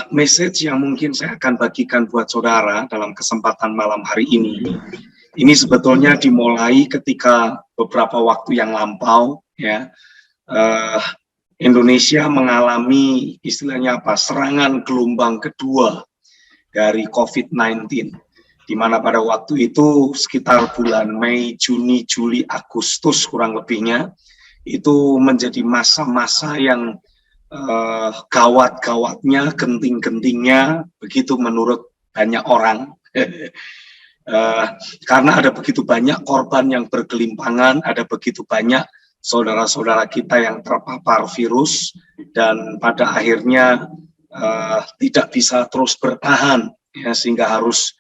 message yang mungkin saya akan bagikan buat saudara dalam kesempatan malam hari ini sebetulnya dimulai ketika beberapa waktu yang lampau, ya, Indonesia mengalami istilahnya serangan gelombang kedua dari COVID-19, di mana pada waktu itu sekitar bulan Mei, Juni, Juli, Agustus kurang lebihnya, itu menjadi masa-masa yang gawat-gawatnya, genting-gentingnya, begitu menurut banyak orang. Karena ada begitu banyak korban yang bergelimpangan, ada begitu banyak saudara-saudara kita yang terpapar virus, dan pada akhirnya tidak bisa terus bertahan, ya, sehingga harus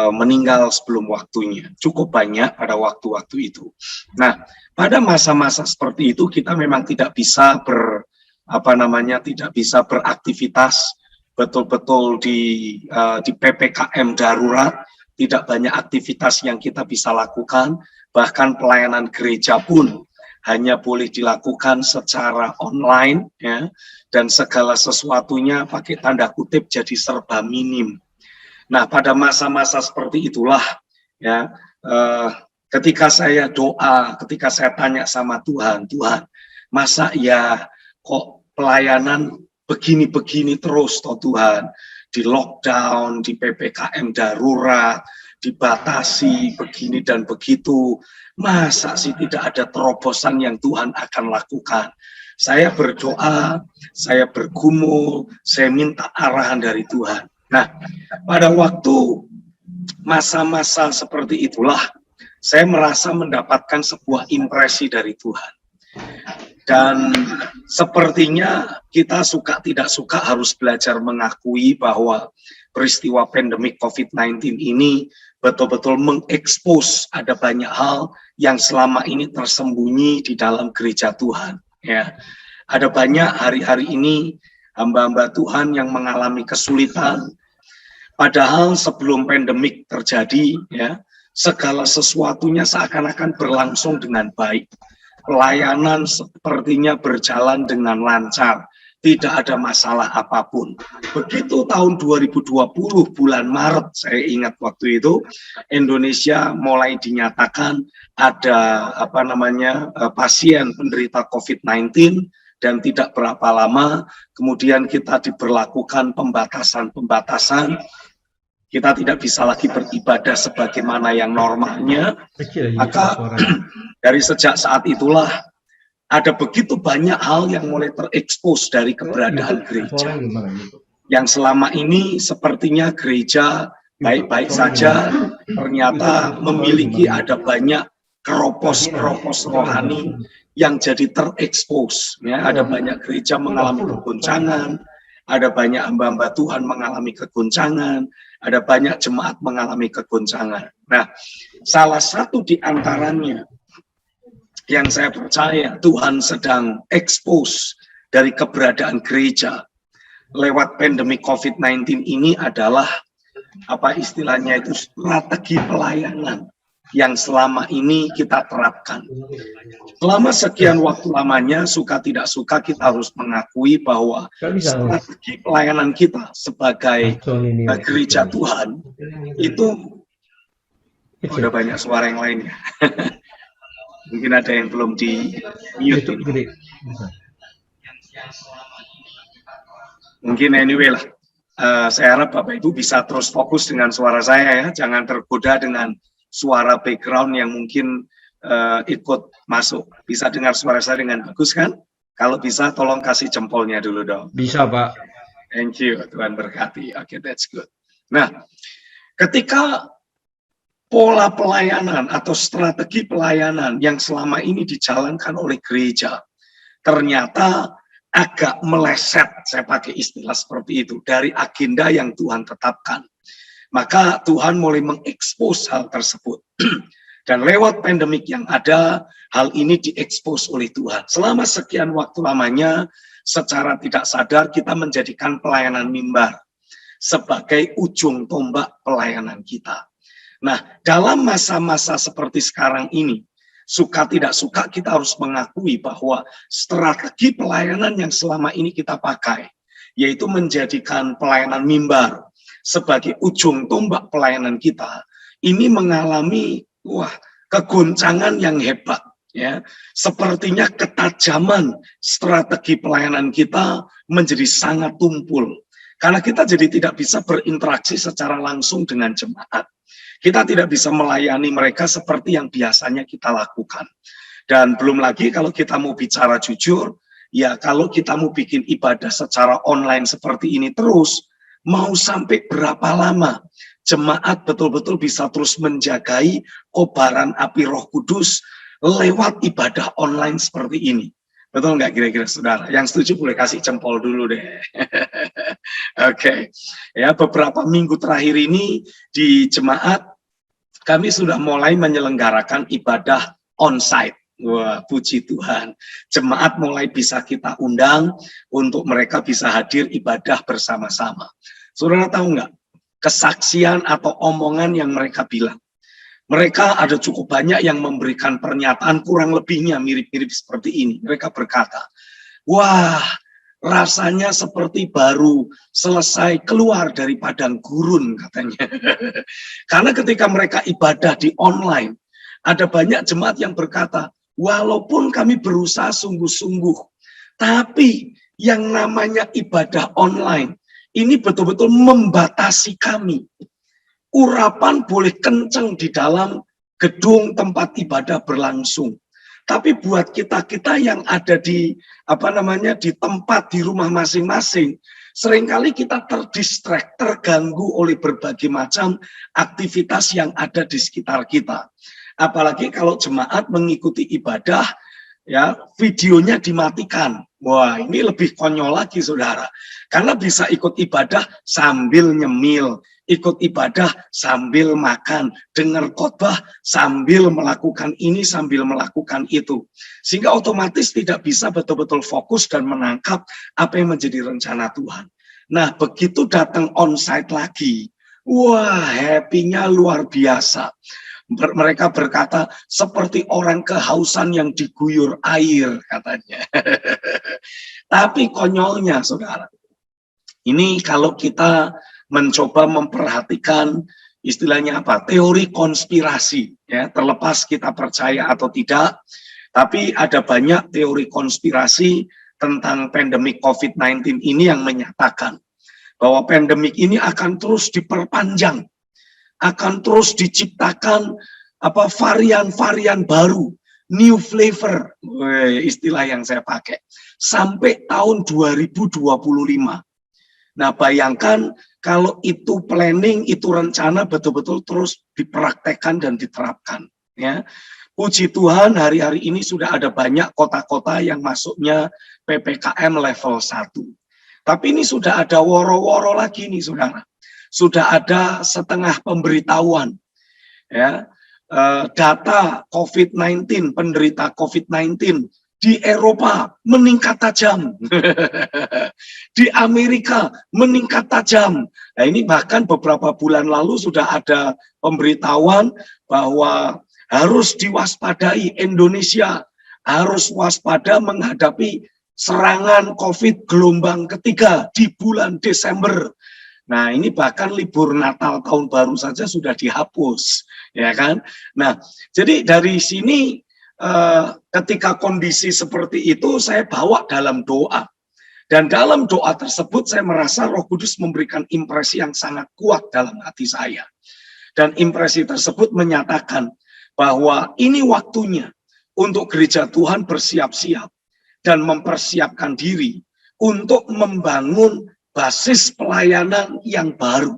meninggal sebelum waktunya. Cukup banyak pada waktu-waktu itu. Nah, pada masa-masa seperti itu kita memang tidak bisa tidak bisa beraktivitas betul-betul di PPKM darurat. Tidak banyak aktivitas yang kita bisa lakukan, bahkan pelayanan gereja pun hanya boleh dilakukan secara online, ya, dan segala sesuatunya pakai tanda kutip jadi serba minim. Nah, pada masa-masa seperti itulah, ya, ketika saya doa, ketika saya tanya sama Tuhan, masa ya kok pelayanan begini-begini terus toh Tuhan, di lockdown, di PPKM darurat, dibatasi begini dan begitu, masa sih tidak ada terobosan yang Tuhan akan lakukan? Saya berdoa, saya bergumul, saya minta arahan dari Tuhan. Nah, pada waktu masa-masa seperti itulah, saya merasa mendapatkan sebuah impresi dari Tuhan. Dan sepertinya kita suka tidak suka harus belajar mengakui bahwa peristiwa pandemik COVID-19 ini betul-betul mengekspos ada banyak hal yang selama ini tersembunyi di dalam gereja Tuhan. Ya, ada banyak hari-hari ini hamba-hamba Tuhan yang mengalami kesulitan. Padahal sebelum pandemik terjadi, ya, segala sesuatunya seakan-akan berlangsung dengan baik. Pelayanan sepertinya berjalan dengan lancar, tidak ada masalah apapun. Begitu tahun 2020 bulan Maret, saya ingat waktu itu Indonesia mulai dinyatakan ada pasien penderita COVID-19, dan tidak berapa lama kemudian kita diberlakukan pembatasan. Kita tidak bisa lagi beribadah sebagaimana yang normalnya. Maka dari sejak saat itulah ada begitu banyak hal yang mulai terekspos dari keberadaan gereja. Yang selama ini sepertinya gereja baik-baik saja, ternyata memiliki ada banyak keropos-keropos rohani yang jadi terekspos. Ya, ada banyak gereja mengalami kegoncangan, ada banyak hamba-hamba Tuhan mengalami kegoncangan, ada banyak jemaat mengalami kegoncangan. Nah, salah satu di antaranya yang saya percaya Tuhan sedang expose dari keberadaan gereja lewat pandemi COVID-19 ini adalah istilahnya itu strategi pelayanan yang selama ini kita terapkan. Selama sekian waktu lamanya, suka tidak suka kita harus mengakui bahwa strategi pelayanan kita sebagai gereja Tuhan itu ada banyak suara yang lainnya. Mungkin ada yang belum di mute. Mungkin anyway lah. Saya harap Bapak Ibu bisa terus fokus dengan suara saya, ya. Jangan tergoda dengan suara background yang mungkin ikut masuk. Bisa dengar suara saya dengan bagus kan? Kalau bisa tolong kasih jempolnya dulu dong. Bisa, Pak. Thank you, Tuhan berkati. Oke, that's good. Nah, ketika pola pelayanan atau strategi pelayanan yang selama ini dijalankan oleh gereja ternyata agak meleset, saya pakai istilah seperti itu, dari agenda yang Tuhan tetapkan. Maka Tuhan mulai mengekspos hal tersebut. Dan lewat pandemik yang ada, hal ini diekspos oleh Tuhan. Selama sekian waktu lamanya, secara tidak sadar kita menjadikan pelayanan mimbar sebagai ujung tombak pelayanan kita. Nah, dalam masa-masa seperti sekarang ini, suka tidak suka kita harus mengakui bahwa strategi pelayanan yang selama ini kita pakai, yaitu menjadikan pelayanan mimbar sebagai ujung tombak pelayanan kita, ini mengalami kegoncangan yang hebat. Ya, sepertinya ketajaman strategi pelayanan kita menjadi sangat tumpul. Karena kita jadi tidak bisa berinteraksi secara langsung dengan jemaat. Kita tidak bisa melayani mereka seperti yang biasanya kita lakukan. Dan belum lagi kalau kita mau bicara jujur, ya kalau kita mau bikin ibadah secara online seperti ini terus, mau sampai berapa lama jemaat betul-betul bisa terus menjagai kobaran api Roh Kudus lewat ibadah online seperti ini. Betul nggak kira-kira saudara? Yang setuju boleh kasih jempol dulu deh. Oke. Ya, beberapa minggu terakhir ini di jemaat kami sudah mulai menyelenggarakan ibadah onsite. Wah, puji Tuhan. Jemaat mulai bisa kita undang untuk mereka bisa hadir ibadah bersama-sama. Saudara tahu nggak? Kesaksian atau omongan yang mereka bilang. Mereka ada cukup banyak yang memberikan pernyataan kurang lebihnya mirip-mirip seperti ini. Mereka berkata, wah rasanya seperti baru selesai keluar dari padang gurun katanya. Karena ketika mereka ibadah di online, ada banyak jemaat yang berkata, walaupun kami berusaha sungguh-sungguh, tapi yang namanya ibadah online, ini betul-betul membatasi kami. Urapan boleh kenceng di dalam gedung tempat ibadah berlangsung. Tapi buat kita-kita yang ada di di tempat di rumah masing-masing, seringkali kita terdistract, terganggu oleh berbagai macam aktivitas yang ada di sekitar kita. Apalagi kalau jemaat mengikuti ibadah, ya videonya dimatikan. Wah, ini lebih konyol lagi saudara. Karena bisa ikut ibadah sambil nyemil, ikut ibadah sambil makan, dengar khotbah sambil melakukan ini, sambil melakukan itu. Sehingga otomatis tidak bisa betul-betul fokus dan menangkap apa yang menjadi rencana Tuhan. Nah, begitu datang onsite lagi, wah happy-nya luar biasa. Mereka berkata, seperti orang kehausan yang diguyur air, katanya. Tapi konyolnya, saudara, ini kalau kita mencoba memperhatikan istilahnya apa, teori konspirasi, ya, terlepas kita percaya atau tidak, tapi ada banyak teori konspirasi tentang pandemik COVID-19 ini yang menyatakan bahwa pandemik ini akan terus diperpanjang, akan terus diciptakan varian-varian baru, new flavor, istilah yang saya pakai, sampai tahun 2025. Nah, bayangkan kalau itu planning, itu rencana betul-betul terus dipraktekkan dan diterapkan. Ya, puji Tuhan hari-hari ini sudah ada banyak kota-kota yang masuknya PPKM level 1. Tapi ini sudah ada woro-woro lagi nih, saudara. Sudah ada setengah pemberitahuan. Ya, data COVID-19, penderita COVID-19 di Eropa meningkat tajam, di Amerika meningkat tajam. Nah, ini bahkan beberapa bulan lalu sudah ada pemberitahuan bahwa harus diwaspadai, Indonesia harus waspada menghadapi serangan COVID gelombang ketiga di bulan Desember. Nah, ini bahkan libur Natal tahun baru saja sudah dihapus, ya kan? Nah, jadi dari sini ketika kondisi seperti itu saya bawa dalam doa. Dan dalam doa tersebut saya merasa Roh Kudus memberikan impresi yang sangat kuat dalam hati saya. Dan impresi tersebut menyatakan bahwa ini waktunya untuk gereja Tuhan bersiap-siap dan mempersiapkan diri untuk membangun basis pelayanan yang baru.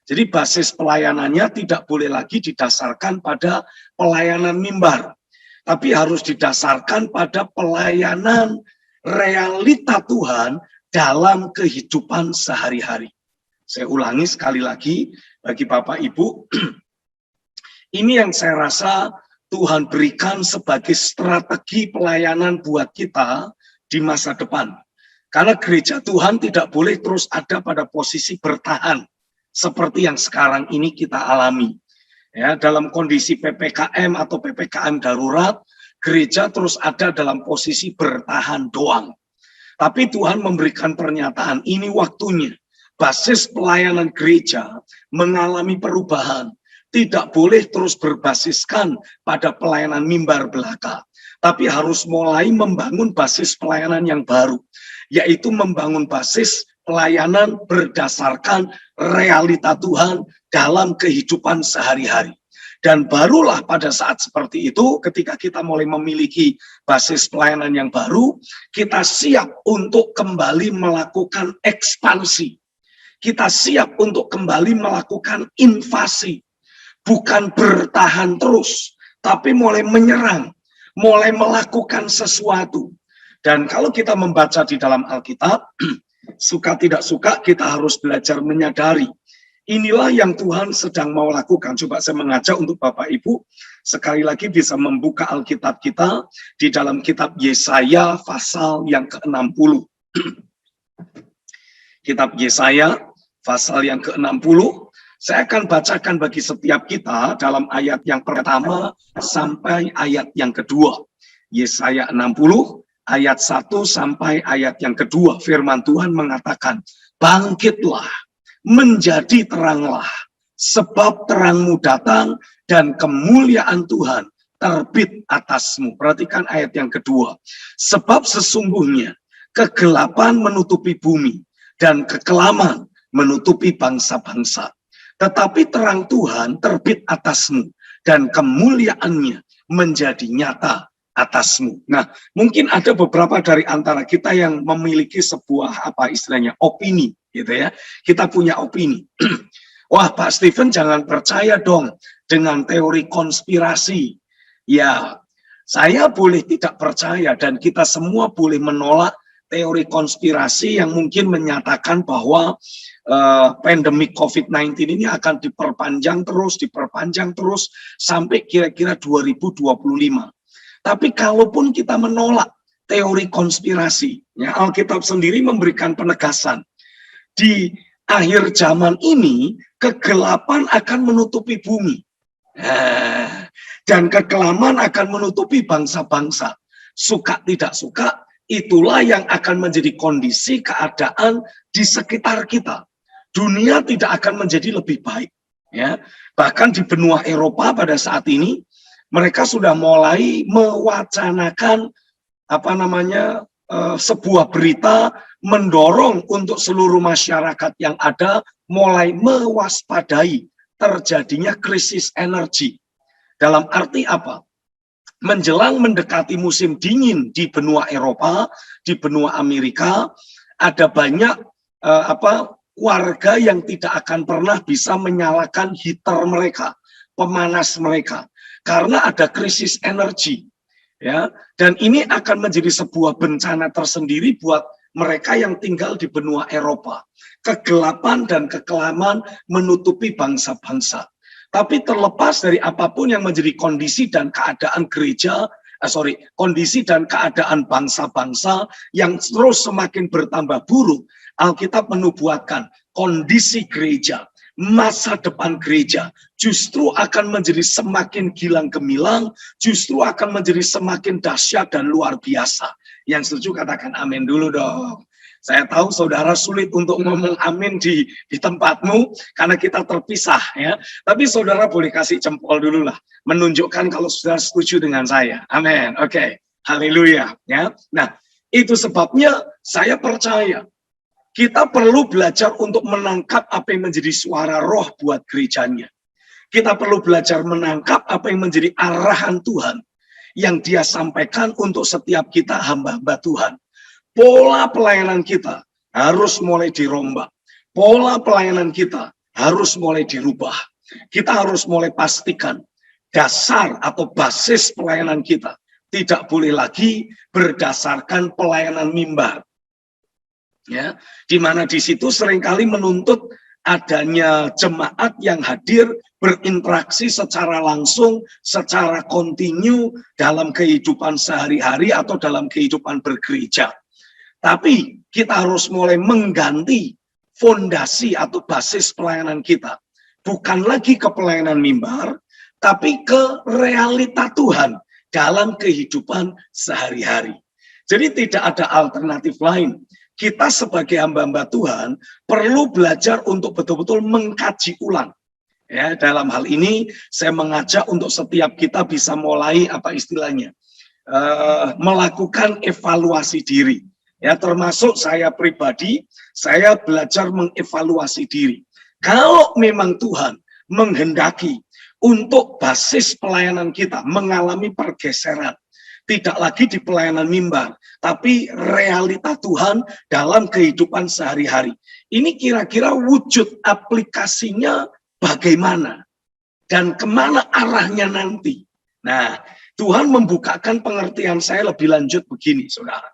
Jadi basis pelayanannya tidak boleh lagi didasarkan pada pelayanan mimbar, tapi harus didasarkan pada pelayanan realita Tuhan dalam kehidupan sehari-hari. Saya ulangi sekali lagi bagi Bapak Ibu, ini yang saya rasa Tuhan berikan sebagai strategi pelayanan buat kita di masa depan. Karena gereja Tuhan tidak boleh terus ada pada posisi bertahan seperti yang sekarang ini kita alami. Ya, dalam kondisi PPKM atau PPKM darurat, gereja terus ada dalam posisi bertahan doang. Tapi Tuhan memberikan pernyataan, ini waktunya. Basis pelayanan gereja mengalami perubahan. Tidak boleh terus berbasiskan pada pelayanan mimbar belaka. Tapi harus mulai membangun basis pelayanan yang baru. Yaitu membangun basis pelayanan berdasarkan realita Tuhan dalam kehidupan sehari-hari. Dan barulah pada saat seperti itu, ketika kita mulai memiliki basis pelayanan yang baru, kita siap untuk kembali melakukan ekspansi. Kita siap untuk kembali melakukan invasi. Bukan bertahan terus, tapi mulai menyerang, mulai melakukan sesuatu. Dan kalau kita membaca di dalam Alkitab, suka tidak suka kita harus belajar menyadari. Inilah yang Tuhan sedang mau lakukan. Coba saya mengajak untuk Bapak Ibu, sekali lagi bisa membuka Alkitab kita di dalam kitab Yesaya pasal yang ke-60. Kitab Yesaya pasal yang ke-60, saya akan bacakan bagi setiap kita dalam ayat yang pertama sampai ayat yang kedua. Yesaya 60, ayat 1 sampai ayat yang kedua. Firman Tuhan mengatakan, bangkitlah, menjadi teranglah, sebab terangmu datang dan kemuliaan Tuhan terbit atasmu. Perhatikan ayat yang kedua. Sebab sesungguhnya kegelapan menutupi bumi dan kekelaman menutupi bangsa-bangsa. Tetapi terang Tuhan terbit atasmu dan kemuliaannya menjadi nyata atasmu. Nah, mungkin ada beberapa dari antara kita yang memiliki sebuah opini, gitu ya. Kita punya opini. Wah, Pak Stephen jangan percaya dong dengan teori konspirasi. Ya, saya boleh tidak percaya dan kita semua boleh menolak teori konspirasi yang mungkin menyatakan bahwa pandemi COVID-19 ini akan diperpanjang terus sampai kira-kira 2025. Tapi kalaupun kita menolak teori konspirasi, ya, Alkitab sendiri memberikan penegasan. Di akhir zaman ini, kegelapan akan menutupi bumi. Dan kekelaman akan menutupi bangsa-bangsa. Suka tidak suka, itulah yang akan menjadi kondisi keadaan di sekitar kita. Dunia tidak akan menjadi lebih baik. Ya. Bahkan di benua Eropa pada saat ini, mereka sudah mulai mewacanakan sebuah berita mendorong untuk seluruh masyarakat yang ada mulai mewaspadai terjadinya krisis energi. Dalam arti apa? Menjelang mendekati musim dingin di benua Eropa, di benua Amerika, ada banyak warga yang tidak akan pernah bisa menyalakan heater mereka, pemanas mereka. Karena ada krisis energi, ya, dan ini akan menjadi sebuah bencana tersendiri buat mereka yang tinggal di benua Eropa. Kegelapan dan kekelaman menutupi bangsa-bangsa. Tapi terlepas dari apapun yang menjadi kondisi dan keadaan kondisi dan keadaan bangsa-bangsa yang terus semakin bertambah buruk, Alkitab menubuatkan kondisi gereja, masa depan gereja justru akan menjadi semakin gilang gemilang, justru akan menjadi semakin dahsyat dan luar biasa. Yang setuju katakan amin dulu dong. Saya tahu saudara sulit untuk ngomong amin di tempatmu karena kita terpisah, ya. Tapi saudara boleh kasih jempol dulu lah, menunjukkan kalau saudara setuju dengan saya. Amin. Oke. Haleluya, ya. Nah, itu sebabnya saya percaya kita perlu belajar untuk menangkap apa yang menjadi suara roh buat gerejanya. Kita perlu belajar menangkap apa yang menjadi arahan Tuhan yang Dia sampaikan untuk setiap kita hamba-hamba Tuhan. Pola pelayanan kita harus mulai dirombak. Pola pelayanan kita harus mulai dirubah. Kita harus mulai pastikan dasar atau basis pelayanan kita tidak boleh lagi berdasarkan pelayanan mimbar. Ya, di mana di situ seringkali menuntut adanya jemaat yang hadir berinteraksi secara langsung, secara kontinu dalam kehidupan sehari-hari atau dalam kehidupan bergereja. Tapi kita harus mulai mengganti fondasi atau basis pelayanan kita. Bukan lagi ke pelayanan mimbar, tapi ke realita Tuhan dalam kehidupan sehari-hari. Jadi tidak ada alternatif lain. Kita sebagai hamba-hamba Tuhan perlu belajar untuk betul-betul mengkaji ulang. Ya, dalam hal ini saya mengajak untuk setiap kita bisa mulai apa istilahnya, melakukan evaluasi diri. Ya, termasuk saya pribadi, saya belajar mengevaluasi diri. Kalau memang Tuhan menghendaki untuk basis pelayanan kita mengalami pergeseran, tidak lagi di pelayanan mimbar, tapi realita Tuhan dalam kehidupan sehari-hari. Ini kira-kira wujud aplikasinya bagaimana dan kemana arahnya nanti. Nah, Tuhan membukakan pengertian saya lebih lanjut begini, saudara.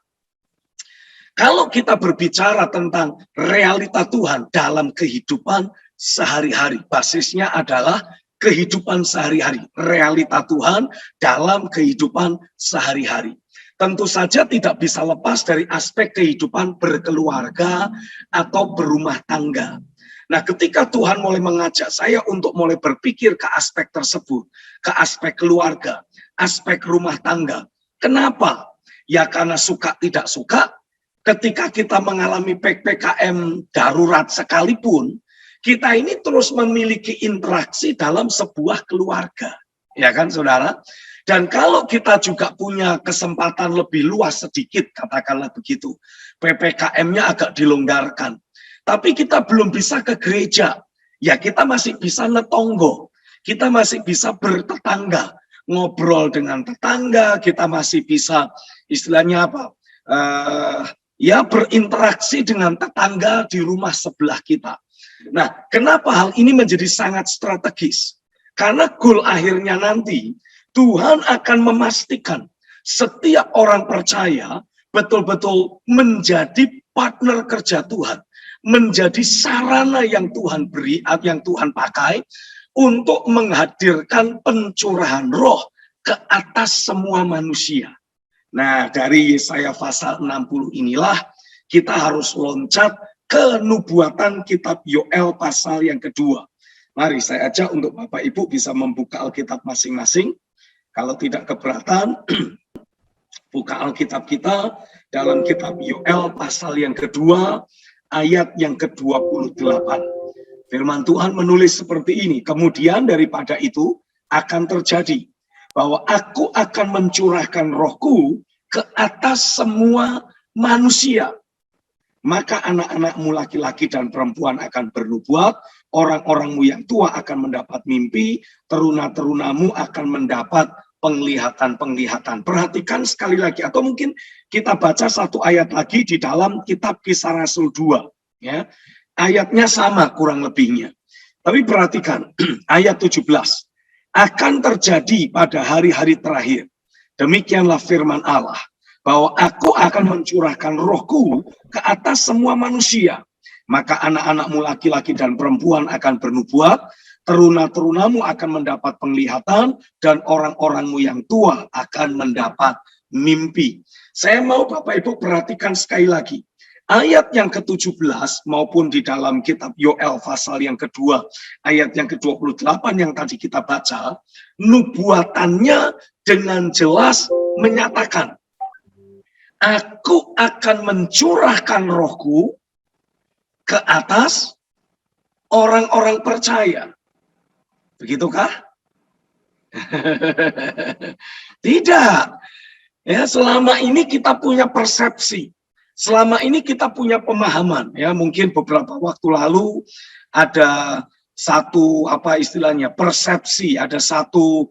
Kalau kita berbicara tentang realita Tuhan dalam kehidupan sehari-hari, basisnya adalah kehidupan sehari-hari, realita Tuhan dalam kehidupan sehari-hari. Tentu saja tidak bisa lepas dari aspek kehidupan berkeluarga atau berumah tangga. Nah, ketika Tuhan mulai mengajak saya untuk mulai berpikir ke aspek tersebut, ke aspek keluarga, aspek rumah tangga. Kenapa? Ya karena suka tidak suka, ketika kita mengalami PPKM darurat sekalipun, kita ini terus memiliki interaksi dalam sebuah keluarga. Ya kan, saudara? Dan kalau kita juga punya kesempatan lebih luas sedikit, katakanlah begitu, PPKM-nya agak dilonggarkan. Tapi kita belum bisa ke gereja. Ya kita masih bisa netonggo. Kita masih bisa bertetangga. Ngobrol dengan tetangga, kita masih bisa istilahnya apa? Ya berinteraksi dengan tetangga di rumah sebelah kita. Nah, kenapa hal ini menjadi sangat strategis? Karena goal akhirnya nanti, Tuhan akan memastikan setiap orang percaya betul-betul menjadi partner kerja Tuhan. Menjadi sarana yang Tuhan beri, yang Tuhan pakai untuk menghadirkan pencurahan roh ke atas semua manusia. Nah, dari Yesaya pasal 60 inilah kita harus loncat ke nubuatan kitab Yoel pasal yang kedua. Mari saya ajak untuk Bapak Ibu bisa membuka Alkitab masing-masing. Kalau tidak keberatan, buka Alkitab kita dalam kitab Yoel pasal yang kedua, ayat yang ke-28. Firman Tuhan menulis seperti ini, kemudian daripada itu akan terjadi bahwa aku akan mencurahkan rohku ke atas semua manusia. Maka anak-anakmu laki-laki dan perempuan akan bernubuat, orang-orangmu yang tua akan mendapat mimpi, teruna-terunamu akan mendapat penglihatan-penglihatan. Perhatikan sekali lagi, atau mungkin kita baca satu ayat lagi di dalam kitab Kisah Rasul 2. Ya. Ayatnya sama kurang lebihnya. Tapi perhatikan, ayat 17. Akan terjadi pada hari-hari terakhir. Demikianlah firman Allah, bahwa aku akan mencurahkan rohku ke atas semua manusia. Maka anak-anakmu laki-laki dan perempuan akan bernubuat, teruna-terunamu akan mendapat penglihatan, dan orang-orangmu yang tua akan mendapat mimpi. Saya mau Bapak Ibu perhatikan sekali lagi. Ayat yang ke-17 maupun di dalam kitab Yoel pasal yang kedua, ayat yang ke-28 yang tadi kita baca, nubuatannya dengan jelas menyatakan, aku akan mencurahkan rohku ke atas orang-orang percaya. Begitukah? Tidak. Ya, selama ini kita punya persepsi. Selama ini kita punya pemahaman. Ya, mungkin beberapa waktu lalu ada satu apa istilahnya persepsi, ada satu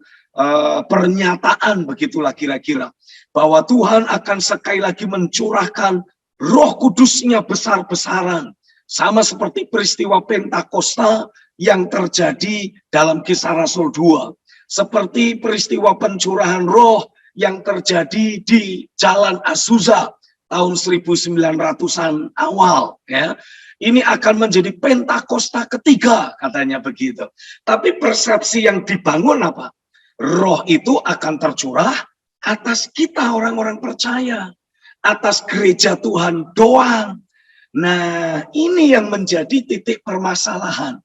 pernyataan begitulah kira-kira, bahwa Tuhan akan sekali lagi mencurahkan Roh Kudusnya besar-besaran, sama seperti peristiwa Pentakosta yang terjadi dalam Kisah Rasul 2, seperti peristiwa pencurahan roh yang terjadi di Jalan Azusa tahun 1900-an awal, ya. Ini akan menjadi Pentakosta ketiga, katanya begitu. Tapi persepsi yang dibangun apa? Roh itu akan tercurah atas kita orang-orang percaya, atas gereja Tuhan doang. Nah, ini yang menjadi titik permasalahan.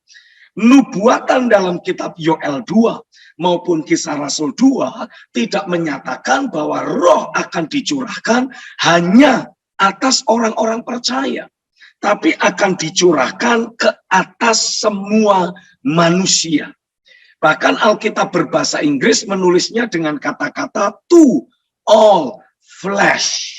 Nubuatan dalam kitab Yoel 2 maupun Kisah Rasul 2 tidak menyatakan bahwa roh akan dicurahkan hanya atas orang-orang percaya, tapi akan dicurahkan ke atas semua manusia. Bahkan Alkitab berbahasa Inggris menulisnya dengan kata-kata to all flesh.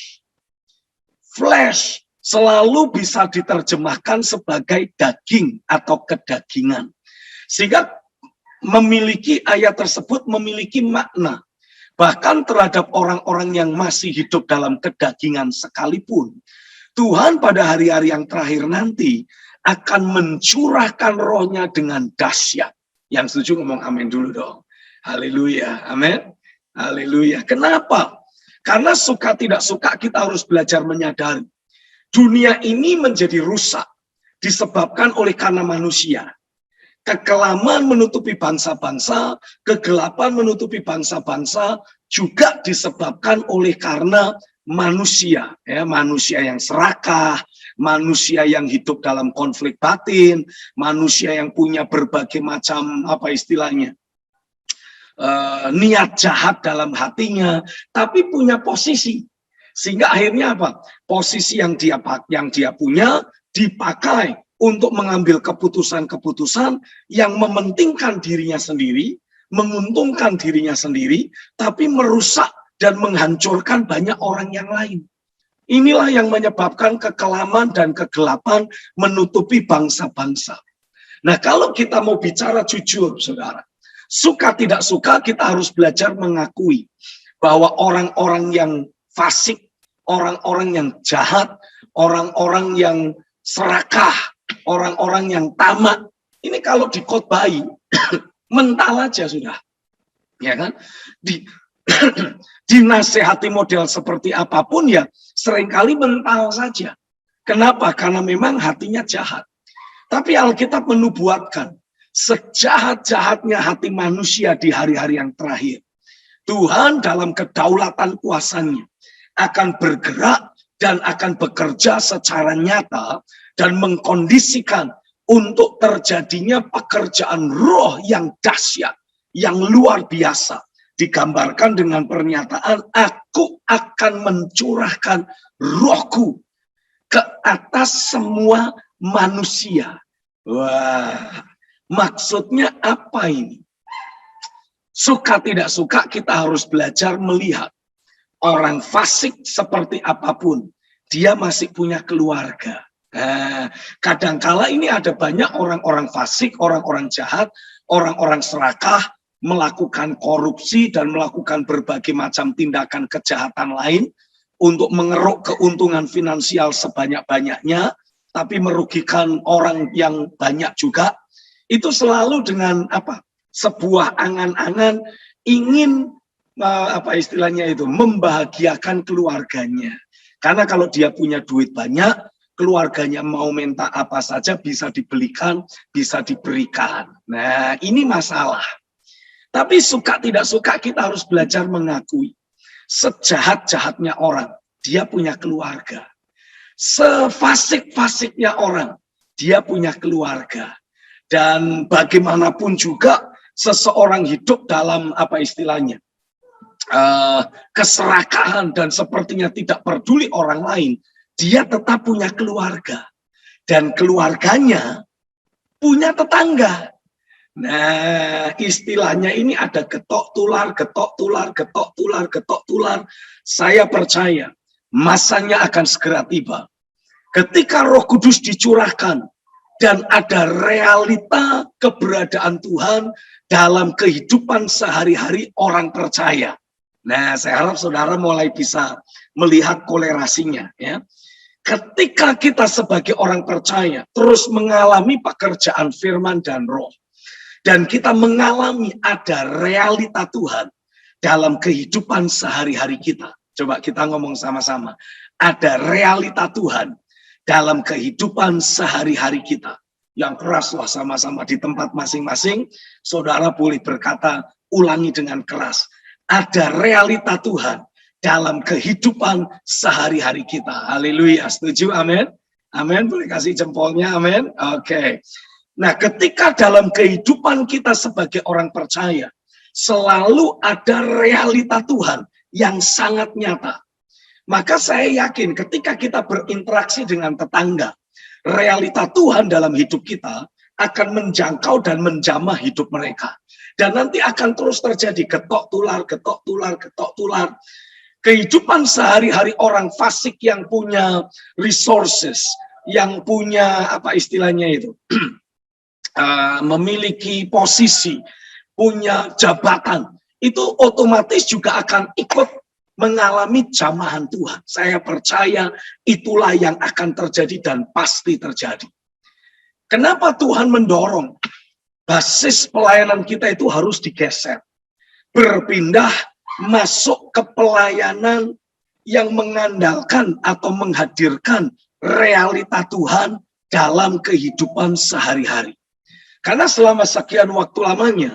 Flesh selalu bisa diterjemahkan sebagai daging atau kedagingan. Sehingga ayat tersebut memiliki makna. Bahkan terhadap orang-orang yang masih hidup dalam kedagingan sekalipun, Tuhan pada hari-hari yang terakhir nanti akan mencurahkan rohnya dengan dahsyat. Yang setuju ngomong amin dulu dong. Haleluya, amin. Haleluya. Kenapa? Karena suka tidak suka kita harus belajar menyadari. Dunia ini menjadi rusak disebabkan oleh karena manusia. Kekelaman menutupi bangsa-bangsa, kegelapan menutupi bangsa-bangsa juga disebabkan oleh karena manusia. Ya, manusia yang serakah, manusia yang hidup dalam konflik batin, manusia yang punya berbagai macam niat jahat dalam hatinya, tapi punya posisi. Sehingga akhirnya apa? Posisi yang dia punya dipakai untuk mengambil keputusan-keputusan yang mementingkan dirinya sendiri, menguntungkan dirinya sendiri, tapi merusak dan menghancurkan banyak orang yang lain. Inilah yang menyebabkan kekelaman dan kegelapan menutupi bangsa-bangsa. Nah, kalau kita mau bicara jujur, saudara, suka tidak suka kita harus belajar mengakui bahwa orang-orang yang fasik, orang-orang yang jahat, orang-orang yang serakah, orang-orang yang tamak, ini kalau dikhotbahi mental aja sudah, ya kan? Dinasehati model seperti apapun ya seringkali mental saja. Kenapa? Karena memang hatinya jahat. Tapi Alkitab menubuatkan sejahat-jahatnya hati manusia di hari-hari yang terakhir, Tuhan dalam kedaulatan kuasanya akan bergerak dan akan bekerja secara nyata dan mengkondisikan untuk terjadinya pekerjaan roh yang dahsyat, yang luar biasa. Digambarkan dengan pernyataan, aku akan mencurahkan rohku ke atas semua manusia. Wah, maksudnya apa ini? Suka tidak suka kita harus belajar melihat. Orang fasik seperti apapun, dia masih punya keluarga. Nah, kadangkala ini ada banyak orang-orang fasik, orang-orang jahat, orang-orang serakah, melakukan korupsi dan melakukan berbagai macam tindakan kejahatan lain untuk mengeruk keuntungan finansial sebanyak-banyaknya, tapi merugikan orang yang banyak juga. Itu selalu dengan sebuah angan-angan ingin membahagiakan keluarganya. Karena kalau dia punya duit banyak, keluarganya mau minta apa saja bisa dibelikan, bisa diberikan. Nah, ini masalah. Tapi suka tidak suka kita harus belajar mengakui. Sejahat-jahatnya orang, dia punya keluarga. Sefasik-fasiknya orang, dia punya keluarga. Dan bagaimanapun juga seseorang hidup dalam keserakahan dan sepertinya tidak peduli orang lain, dia tetap punya keluarga. Dan keluarganya punya tetangga. Nah, istilahnya ini ada getok tular, getok tular, getok tular, getok tular. Saya percaya masanya akan segera tiba. Ketika Roh Kudus dicurahkan dan ada realita keberadaan Tuhan dalam kehidupan sehari-hari orang percaya. Nah, saya harap saudara mulai bisa melihat kolerasinya, ya. Ketika kita sebagai orang percaya terus mengalami pekerjaan firman dan roh, dan kita mengalami ada realita Tuhan dalam kehidupan sehari-hari kita. Coba kita ngomong sama-sama. Ada realita Tuhan dalam kehidupan sehari-hari kita. Yang keraslah sama-sama di tempat masing-masing. Saudara boleh berkata, ulangi dengan keras. Ada realita Tuhan dalam kehidupan sehari-hari kita. Haleluya, setuju? Amin. Amin, boleh kasih jempolnya, amin. Oke. Nah, ketika dalam kehidupan kita sebagai orang percaya, selalu ada realita Tuhan yang sangat nyata. Maka saya yakin ketika kita berinteraksi dengan tetangga, realita Tuhan dalam hidup kita akan menjangkau dan menjamah hidup mereka. Dan nanti akan terus terjadi getok tular, getok tular, getok tular. Kehidupan sehari-hari orang fasik yang punya resources, yang punya apa istilahnya itu, memiliki posisi, punya jabatan, itu otomatis juga akan ikut mengalami jamahan Tuhan. Saya percaya itulah yang akan terjadi dan pasti terjadi. Kenapa Tuhan mendorong basis pelayanan kita itu harus digeser, berpindah masuk ke pelayanan yang mengandalkan atau menghadirkan realita Tuhan dalam kehidupan sehari-hari. Karena selama sekian waktu lamanya,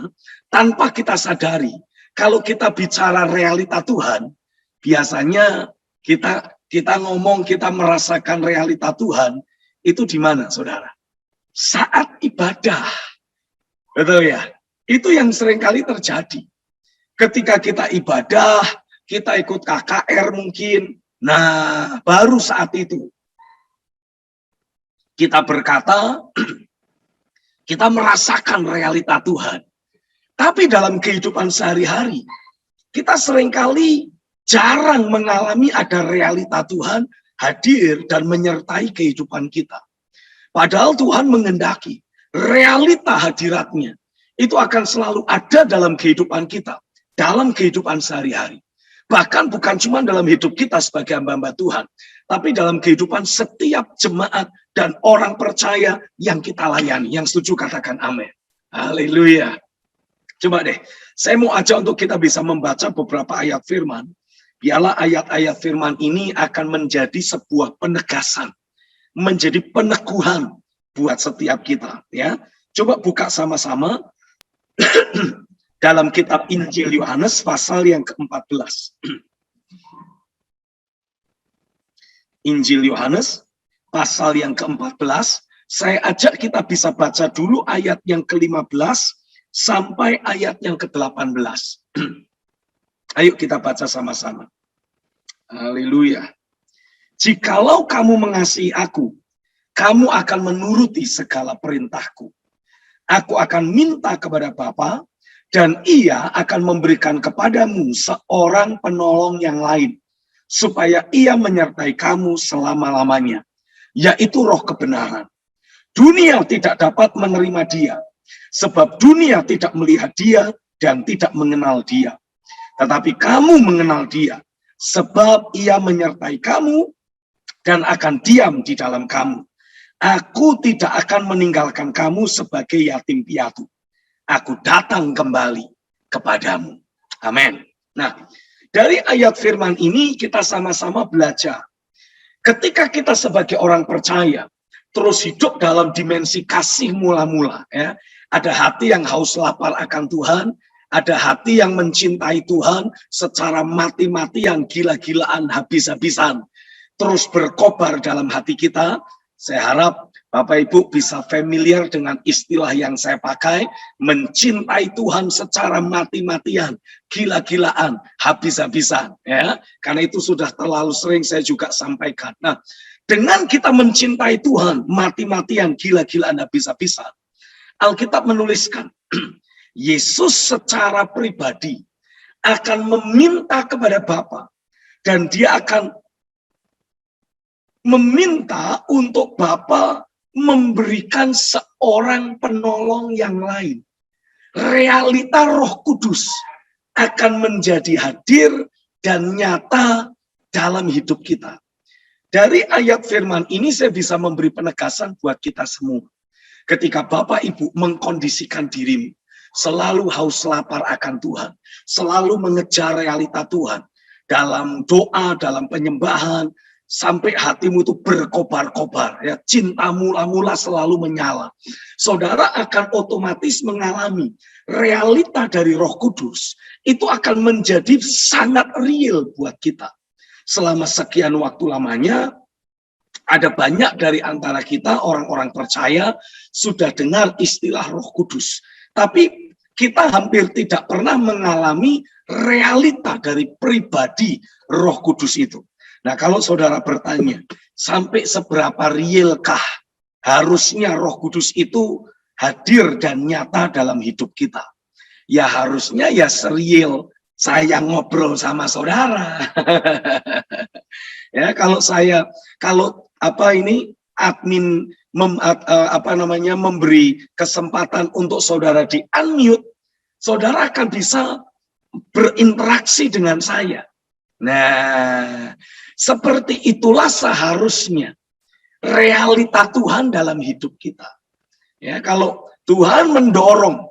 tanpa kita sadari, kalau kita bicara realita Tuhan, biasanya kita ngomong, kita merasakan realita Tuhan, itu di mana, saudara? Saat ibadah. Betul ya? Itu yang seringkali terjadi. Ketika kita ibadah, kita ikut KKR mungkin, nah baru saat itu kita berkata, kita merasakan realita Tuhan. Tapi dalam kehidupan sehari-hari, kita seringkali jarang mengalami ada realita Tuhan hadir dan menyertai kehidupan kita. Padahal Tuhan menghendaki realita hadiratnya itu akan selalu ada dalam kehidupan kita, dalam kehidupan sehari-hari. Bahkan bukan cuma dalam hidup kita sebagai hamba-hamba Tuhan, tapi dalam kehidupan setiap jemaat dan orang percaya yang kita layani. Yang setuju katakan amin. Haleluya. Coba deh, saya mau ajak untuk kita bisa membaca beberapa ayat firman. Biarlah ayat-ayat firman ini akan menjadi sebuah penegasan, menjadi peneguhan buat setiap kita. Ya, coba buka sama-sama dalam kitab Injil Yohanes pasal yang ke-14. Injil Yohanes pasal yang ke-14. Saya ajak kita bisa baca dulu ayat yang ke-15 sampai ayat yang ke-18. Ayo kita baca sama-sama. Haleluya. Jikalau kamu mengasihi aku, kamu akan menuruti segala perintahku. Aku akan minta kepada Bapa, dan ia akan memberikan kepadamu seorang penolong yang lain, supaya ia menyertai kamu selama-lamanya, yaitu Roh kebenaran. Dunia tidak dapat menerima dia, sebab dunia tidak melihat dia dan tidak mengenal dia. Tetapi kamu mengenal dia, sebab ia menyertai kamu dan akan diam di dalam kamu. Aku tidak akan meninggalkan kamu sebagai yatim piatu. Aku datang kembali kepadamu. Amin. Nah, dari ayat firman ini kita sama-sama belajar. Ketika kita sebagai orang percaya terus hidup dalam dimensi kasih mula-mula, ya, ada hati yang haus lapar akan Tuhan, ada hati yang mencintai Tuhan secara mati-matian, gila-gilaan, habis-habisan, terus berkobar dalam hati kita. Saya harap Bapak Ibu bisa familiar dengan istilah yang saya pakai, mencintai Tuhan secara mati-matian, gila-gilaan, habis-habisan, ya. Karena itu sudah terlalu sering saya juga sampaikan. Nah, dengan kita mencintai Tuhan mati-matian, gila-gilaan, habis-habisan, Alkitab menuliskan, Yesus secara pribadi akan meminta kepada Bapa, dan dia akan meminta untuk Bapa memberikan seorang penolong yang lain. Realita Roh Kudus akan menjadi hadir dan nyata dalam hidup kita. Dari ayat firman ini saya bisa memberi penegasan buat kita semua. Ketika Bapak Ibu mengkondisikan dirimu, selalu haus lapar akan Tuhan, selalu mengejar realita Tuhan, dalam doa, dalam penyembahan, sampai hatimu itu berkobar-kobar, ya, cinta mula-mula selalu menyala. Saudara akan otomatis mengalami realita dari Roh Kudus, itu akan menjadi sangat real buat kita. Selama sekian waktu lamanya, Ada banyak dari antara kita orang-orang percaya sudah dengar istilah Roh Kudus. Tapi kita hampir tidak pernah mengalami realita dari pribadi Roh Kudus itu. Nah, kalau saudara bertanya, sampai seberapa realkah harusnya Roh Kudus itu hadir dan nyata dalam hidup kita? Ya harusnya ya serial saya ngobrol sama saudara. Ya, kalau admin memberi kesempatan untuk saudara di unmute, saudara akan bisa berinteraksi dengan saya. Nah, seperti itulah seharusnya realita Tuhan dalam hidup kita. Ya, kalau Tuhan mendorong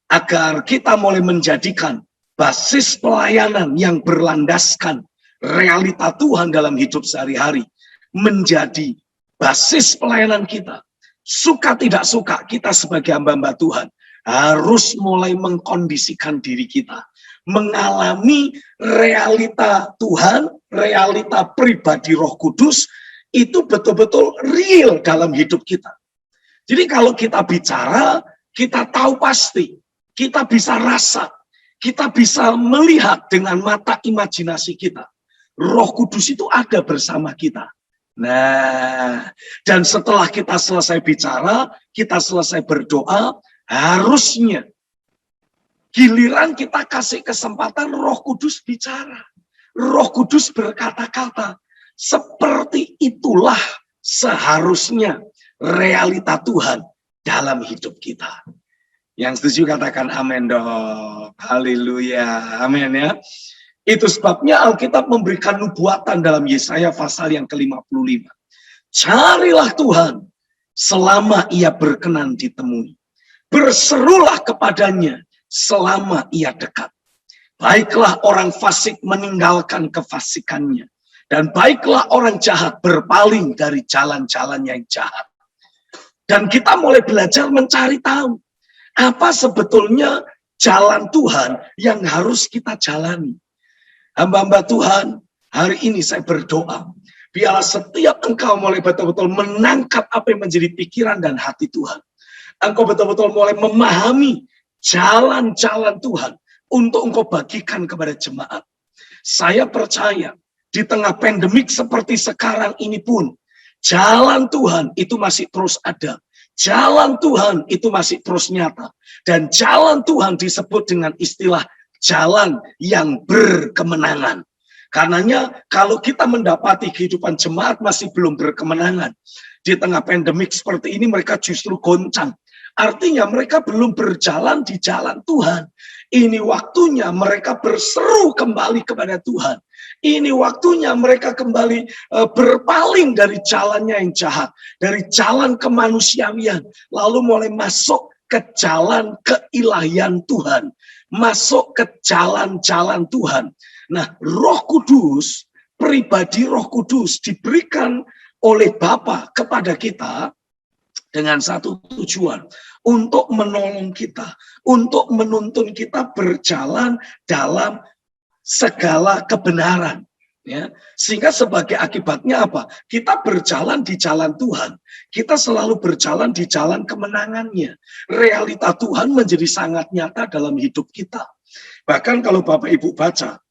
agar kita mulai menjadikan basis pelayanan yang berlandaskan realita Tuhan dalam hidup sehari-hari menjadi basis pelayanan kita. Suka tidak suka, kita sebagai hamba-hamba Tuhan harus mulai mengkondisikan diri kita, mengalami realita Tuhan, realita pribadi Roh Kudus, itu betul-betul real dalam hidup kita. Jadi kalau kita bicara, kita tahu pasti, kita bisa rasa, kita bisa melihat dengan mata imajinasi kita. Roh Kudus itu ada bersama kita. Nah, dan setelah kita selesai bicara, kita selesai berdoa, harusnya giliran kita kasih kesempatan Roh Kudus bicara. Roh Kudus berkata-kata. Seperti itulah seharusnya realita Tuhan dalam hidup kita. Yang setuju katakan amin dong. Haleluya. Amin ya. Itu sebabnya Alkitab memberikan nubuatan dalam Yesaya pasal yang ke-55. Carilah Tuhan selama ia berkenan ditemui. Berserulah kepadanya selama ia dekat. Baiklah orang fasik meninggalkan kefasikannya. Dan baiklah orang jahat berpaling dari jalan-jalannya yang jahat. Dan kita mulai belajar mencari tahu. Apa sebetulnya jalan Tuhan yang harus kita jalani. Hamba-hamba Tuhan, hari ini saya berdoa. Biarlah setiap engkau mulai betul-betul menangkap apa yang menjadi pikiran dan hati Tuhan. Engkau betul-betul mulai memahami jalan-jalan Tuhan untuk engkau bagikan kepada jemaat. Saya percaya di tengah pandemik seperti sekarang ini pun, jalan Tuhan itu masih terus ada. Jalan Tuhan itu masih terus nyata. Dan jalan Tuhan disebut dengan istilah jalan yang berkemenangan. Karenanya kalau kita mendapati kehidupan jemaat masih belum berkemenangan, di tengah pandemik seperti ini mereka justru goncang. Artinya mereka belum berjalan di jalan Tuhan. Ini waktunya mereka berseru kembali kepada Tuhan. Ini waktunya mereka kembali berpaling dari jalannya yang jahat. Dari jalan kemanusiaan. Lalu mulai masuk ke jalan keilahian Tuhan. Masuk ke jalan-jalan Tuhan. Nah, Roh Kudus, pribadi Roh Kudus diberikan oleh Bapa kepada kita dengan satu tujuan, untuk menolong kita, untuk menuntun kita berjalan dalam segala kebenaran. Ya, sehingga sebagai akibatnya apa? Kita berjalan di jalan Tuhan. Kita selalu berjalan di jalan kemenangannya. Realita Tuhan menjadi sangat nyata dalam hidup kita. Bahkan kalau Bapak Ibu baca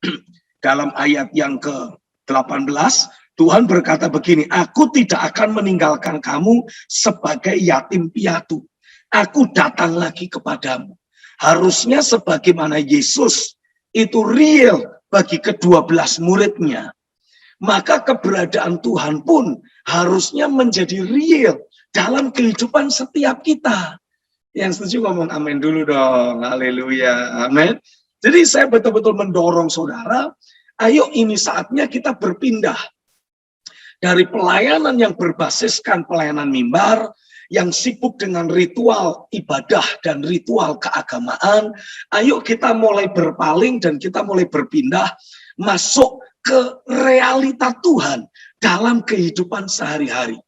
dalam ayat yang ke-18, Tuhan berkata begini, aku tidak akan meninggalkan kamu sebagai yatim piatu. Aku datang lagi kepadamu. Harusnya sebagaimana Yesus itu real bagi ke-12 muridnya, maka keberadaan Tuhan pun harusnya menjadi real dalam kehidupan setiap kita. Yang setuju ngomong amin dulu dong. Haleluya. Amin. Jadi saya betul-betul mendorong saudara, ayo ini saatnya kita berpindah dari pelayanan yang berbasiskan pelayanan mimbar, yang sibuk dengan ritual ibadah dan ritual keagamaan, ayo kita mulai berpaling dan kita mulai berpindah masuk ke realita Tuhan dalam kehidupan sehari-hari.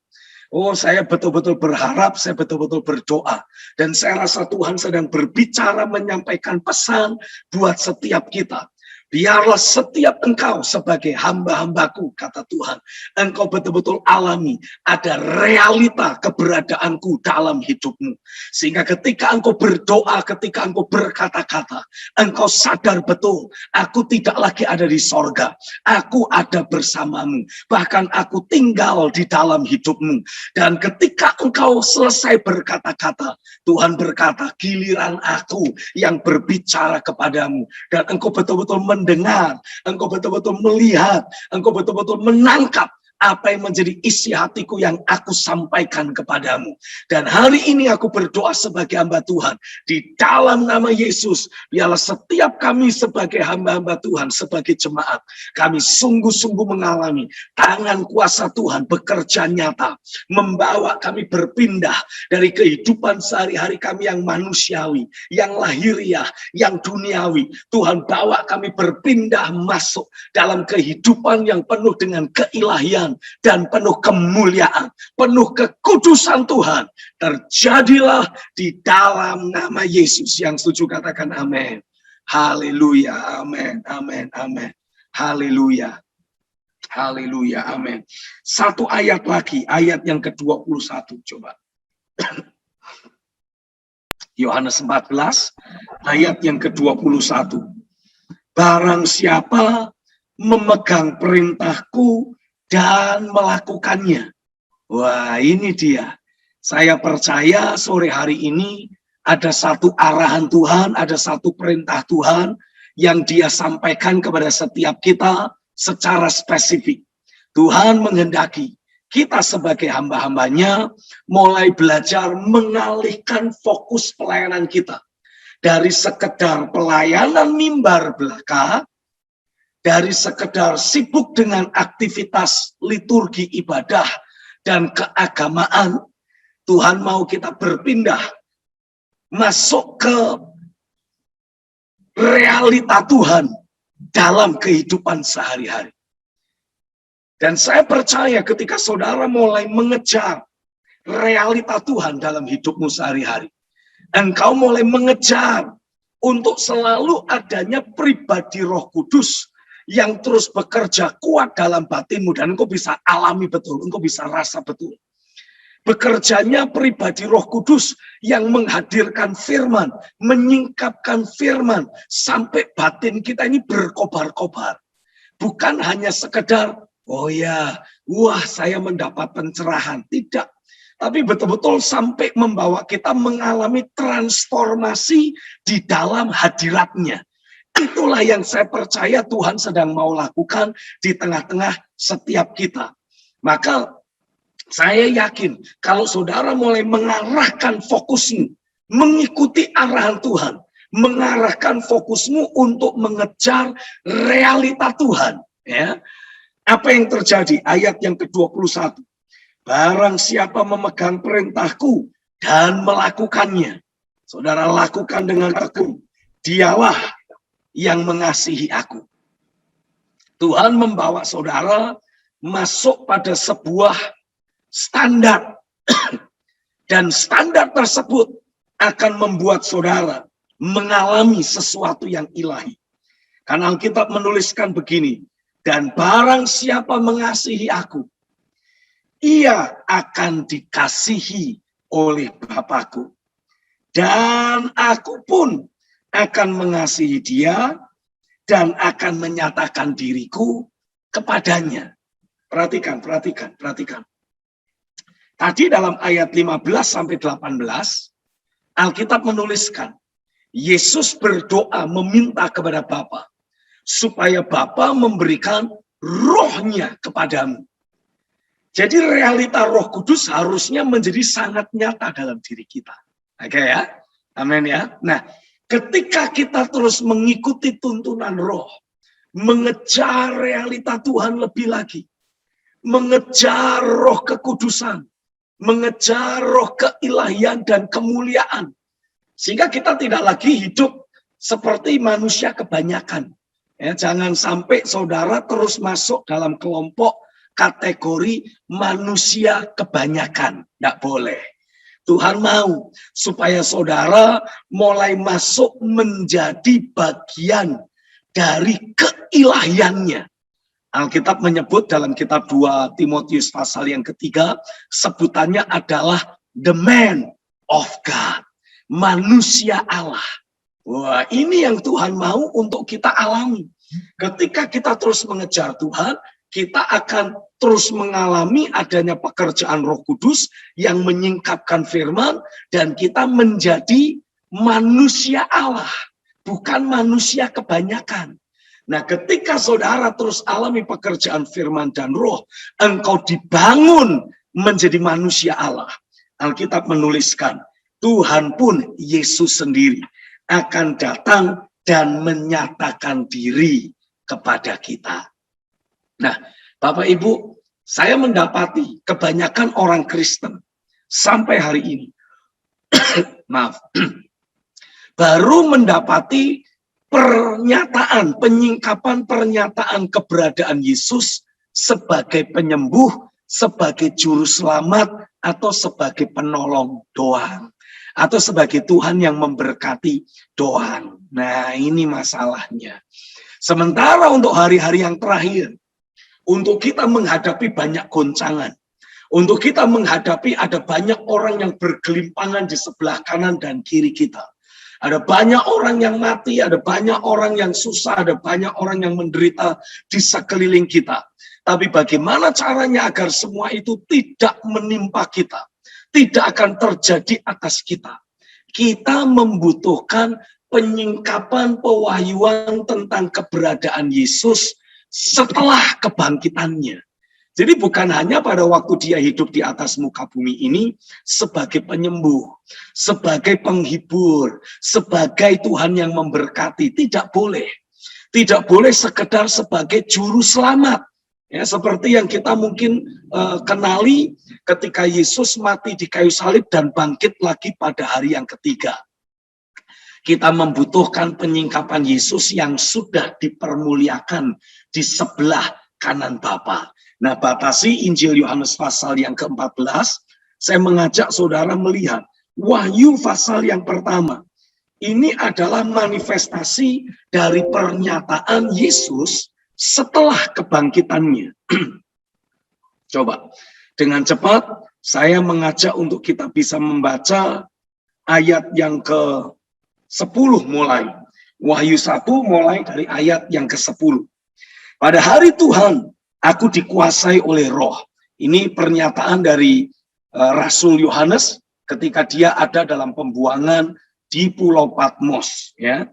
Oh, saya betul-betul berharap, saya betul-betul berdoa. Dan saya rasa Tuhan sedang berbicara, menyampaikan pesan buat setiap kita. Biarlah setiap engkau sebagai hamba-hambaku, kata Tuhan, engkau betul-betul alami ada realita keberadaanku dalam hidupmu. Sehingga ketika engkau berdoa, ketika engkau berkata-kata, engkau sadar betul, aku tidak lagi ada di sorga. Aku ada bersamamu. Bahkan aku tinggal di dalam hidupmu. Dan ketika engkau selesai berkata-kata, Tuhan berkata, giliran aku yang berbicara kepadamu. Dan engkau betul-betul mendengar, engkau betul-betul melihat, engkau betul-betul menangkap apa yang menjadi isi hatiku yang aku sampaikan kepadamu. Dan hari ini aku berdoa sebagai hamba Tuhan. Di dalam nama Yesus, biarlah setiap kami sebagai hamba-hamba Tuhan, sebagai jemaat, kami sungguh-sungguh mengalami tangan kuasa Tuhan bekerja nyata. Membawa kami berpindah dari kehidupan sehari-hari kami yang manusiawi, yang lahiriah, yang duniawi. Tuhan bawa kami berpindah masuk dalam kehidupan yang penuh dengan keilahian dan penuh kemuliaan, penuh kekudusan Tuhan. Terjadilah di dalam nama Yesus. Yang setuju katakan amin. Haleluya, amin, amin, amin. Haleluya, haleluya, amin. Satu ayat lagi, ayat yang ke-21, coba. Yohanes 14, ayat yang ke-21. Barang siapa memegang perintahku dan melakukannya. Wah, ini dia. Saya percaya sore hari ini ada satu arahan Tuhan, ada satu perintah Tuhan yang Dia sampaikan kepada setiap kita secara spesifik. Tuhan menghendaki kita sebagai hamba-hambanya mulai belajar mengalihkan fokus pelayanan kita dari sekedar pelayanan mimbar belaka, dari sekedar sibuk dengan aktivitas liturgi ibadah dan keagamaan. Tuhan mau kita berpindah masuk ke realita Tuhan dalam kehidupan sehari-hari. Dan saya percaya ketika saudara mulai mengejar realita Tuhan dalam hidupmu sehari-hari, engkau mulai mengejar untuk selalu adanya pribadi Roh Kudus yang terus bekerja kuat dalam batinmu, dan engkau bisa alami betul, engkau bisa rasa betul. Bekerjanya pribadi Roh Kudus yang menghadirkan firman, menyingkapkan firman, sampai batin kita ini berkobar-kobar. Bukan hanya sekedar, oh ya, wah saya mendapat pencerahan. Tidak. Tapi betul-betul sampai membawa kita mengalami transformasi di dalam hadiratnya. Itulah yang saya percaya Tuhan sedang mau lakukan di tengah-tengah setiap kita. Maka saya yakin kalau saudara mulai mengarahkan fokusmu, mengikuti arahan Tuhan, mengarahkan fokusmu untuk mengejar realita Tuhan, ya. Apa yang terjadi? Ayat yang ke-21. Barang siapa memegang perintahku dan melakukannya. Saudara lakukan dengan tekun. Dialah yang mengasihi aku. Tuhan membawa saudara masuk pada sebuah standar. Dan standar tersebut akan membuat saudara mengalami sesuatu yang ilahi. Karena Alkitab menuliskan begini, dan barang siapa mengasihi aku, ia akan dikasihi oleh Bapakku. Dan aku pun akan mengasihi dia dan akan menyatakan diriku kepadanya. Perhatikan, perhatikan, perhatikan. Tadi dalam ayat 15 sampai 18, Alkitab menuliskan, Yesus berdoa meminta kepada Bapa supaya Bapa memberikan rohnya kepadamu. Jadi realita Roh Kudus harusnya menjadi sangat nyata dalam diri kita. Oke ya? Amin ya. Nah, ketika kita terus mengikuti tuntunan Roh, mengejar realita Tuhan lebih lagi, mengejar Roh kekudusan, mengejar Roh keilahian dan kemuliaan, sehingga kita tidak lagi hidup seperti manusia kebanyakan. Ya, jangan sampai saudara terus masuk dalam kelompok kategori manusia kebanyakan. Tidak boleh. Tuhan mau supaya saudara mulai masuk menjadi bagian dari keilahiannya. Alkitab menyebut dalam kitab 2 Timotius pasal yang ketiga, sebutannya adalah the man of God, manusia Allah. Wah, ini yang Tuhan mau untuk kita alami. Ketika kita terus mengejar Tuhan, kita akan terus mengalami adanya pekerjaan Roh Kudus yang menyingkapkan firman, dan kita menjadi manusia Allah, bukan manusia kebanyakan. Nah, ketika saudara terus alami pekerjaan firman dan roh, engkau dibangun menjadi manusia Allah. Alkitab menuliskan, Tuhan pun Yesus sendiri akan datang dan menyatakan diri kepada kita. Nah, Bapak Ibu, saya mendapati kebanyakan orang Kristen sampai hari ini, maaf, baru mendapati penyingkapan pernyataan keberadaan Yesus sebagai penyembuh, sebagai juru selamat, atau sebagai penolong doang, atau sebagai Tuhan yang memberkati doang. Nah, ini masalahnya. Sementara untuk hari-hari yang terakhir, untuk kita menghadapi banyak goncangan, untuk kita menghadapi ada banyak orang yang bergelimpangan di sebelah kanan dan kiri kita. Ada banyak orang yang mati, ada banyak orang yang susah, ada banyak orang yang menderita di sekeliling kita. Tapi bagaimana caranya agar semua itu tidak menimpa kita, tidak akan terjadi atas kita? Kita membutuhkan penyingkapan pewahyuan tentang keberadaan Yesus setelah kebangkitannya. Jadi bukan hanya pada waktu dia hidup di atas muka bumi ini sebagai penyembuh, sebagai penghibur, sebagai Tuhan yang memberkati. Tidak boleh. Tidak boleh sekedar sebagai juru selamat. Ya, seperti yang kita mungkin kenali ketika Yesus mati di kayu salib dan bangkit lagi pada hari yang ketiga. Kita membutuhkan penyingkapan Yesus yang sudah dipermuliakan di sebelah kanan Bapa. Nah, batasi Injil Yohanes pasal yang ke-14, saya mengajak saudara melihat Wahyu pasal yang pertama. Ini adalah manifestasi dari pernyataan Yesus setelah kebangkitannya. Coba, dengan cepat saya mengajak untuk kita bisa membaca ayat yang ke-10 mulai. Wahyu 1 mulai dari ayat yang ke-10. Pada hari Tuhan, aku dikuasai oleh roh. Ini pernyataan dari Rasul Yohanes ketika dia ada dalam pembuangan di Pulau Patmos. Ya.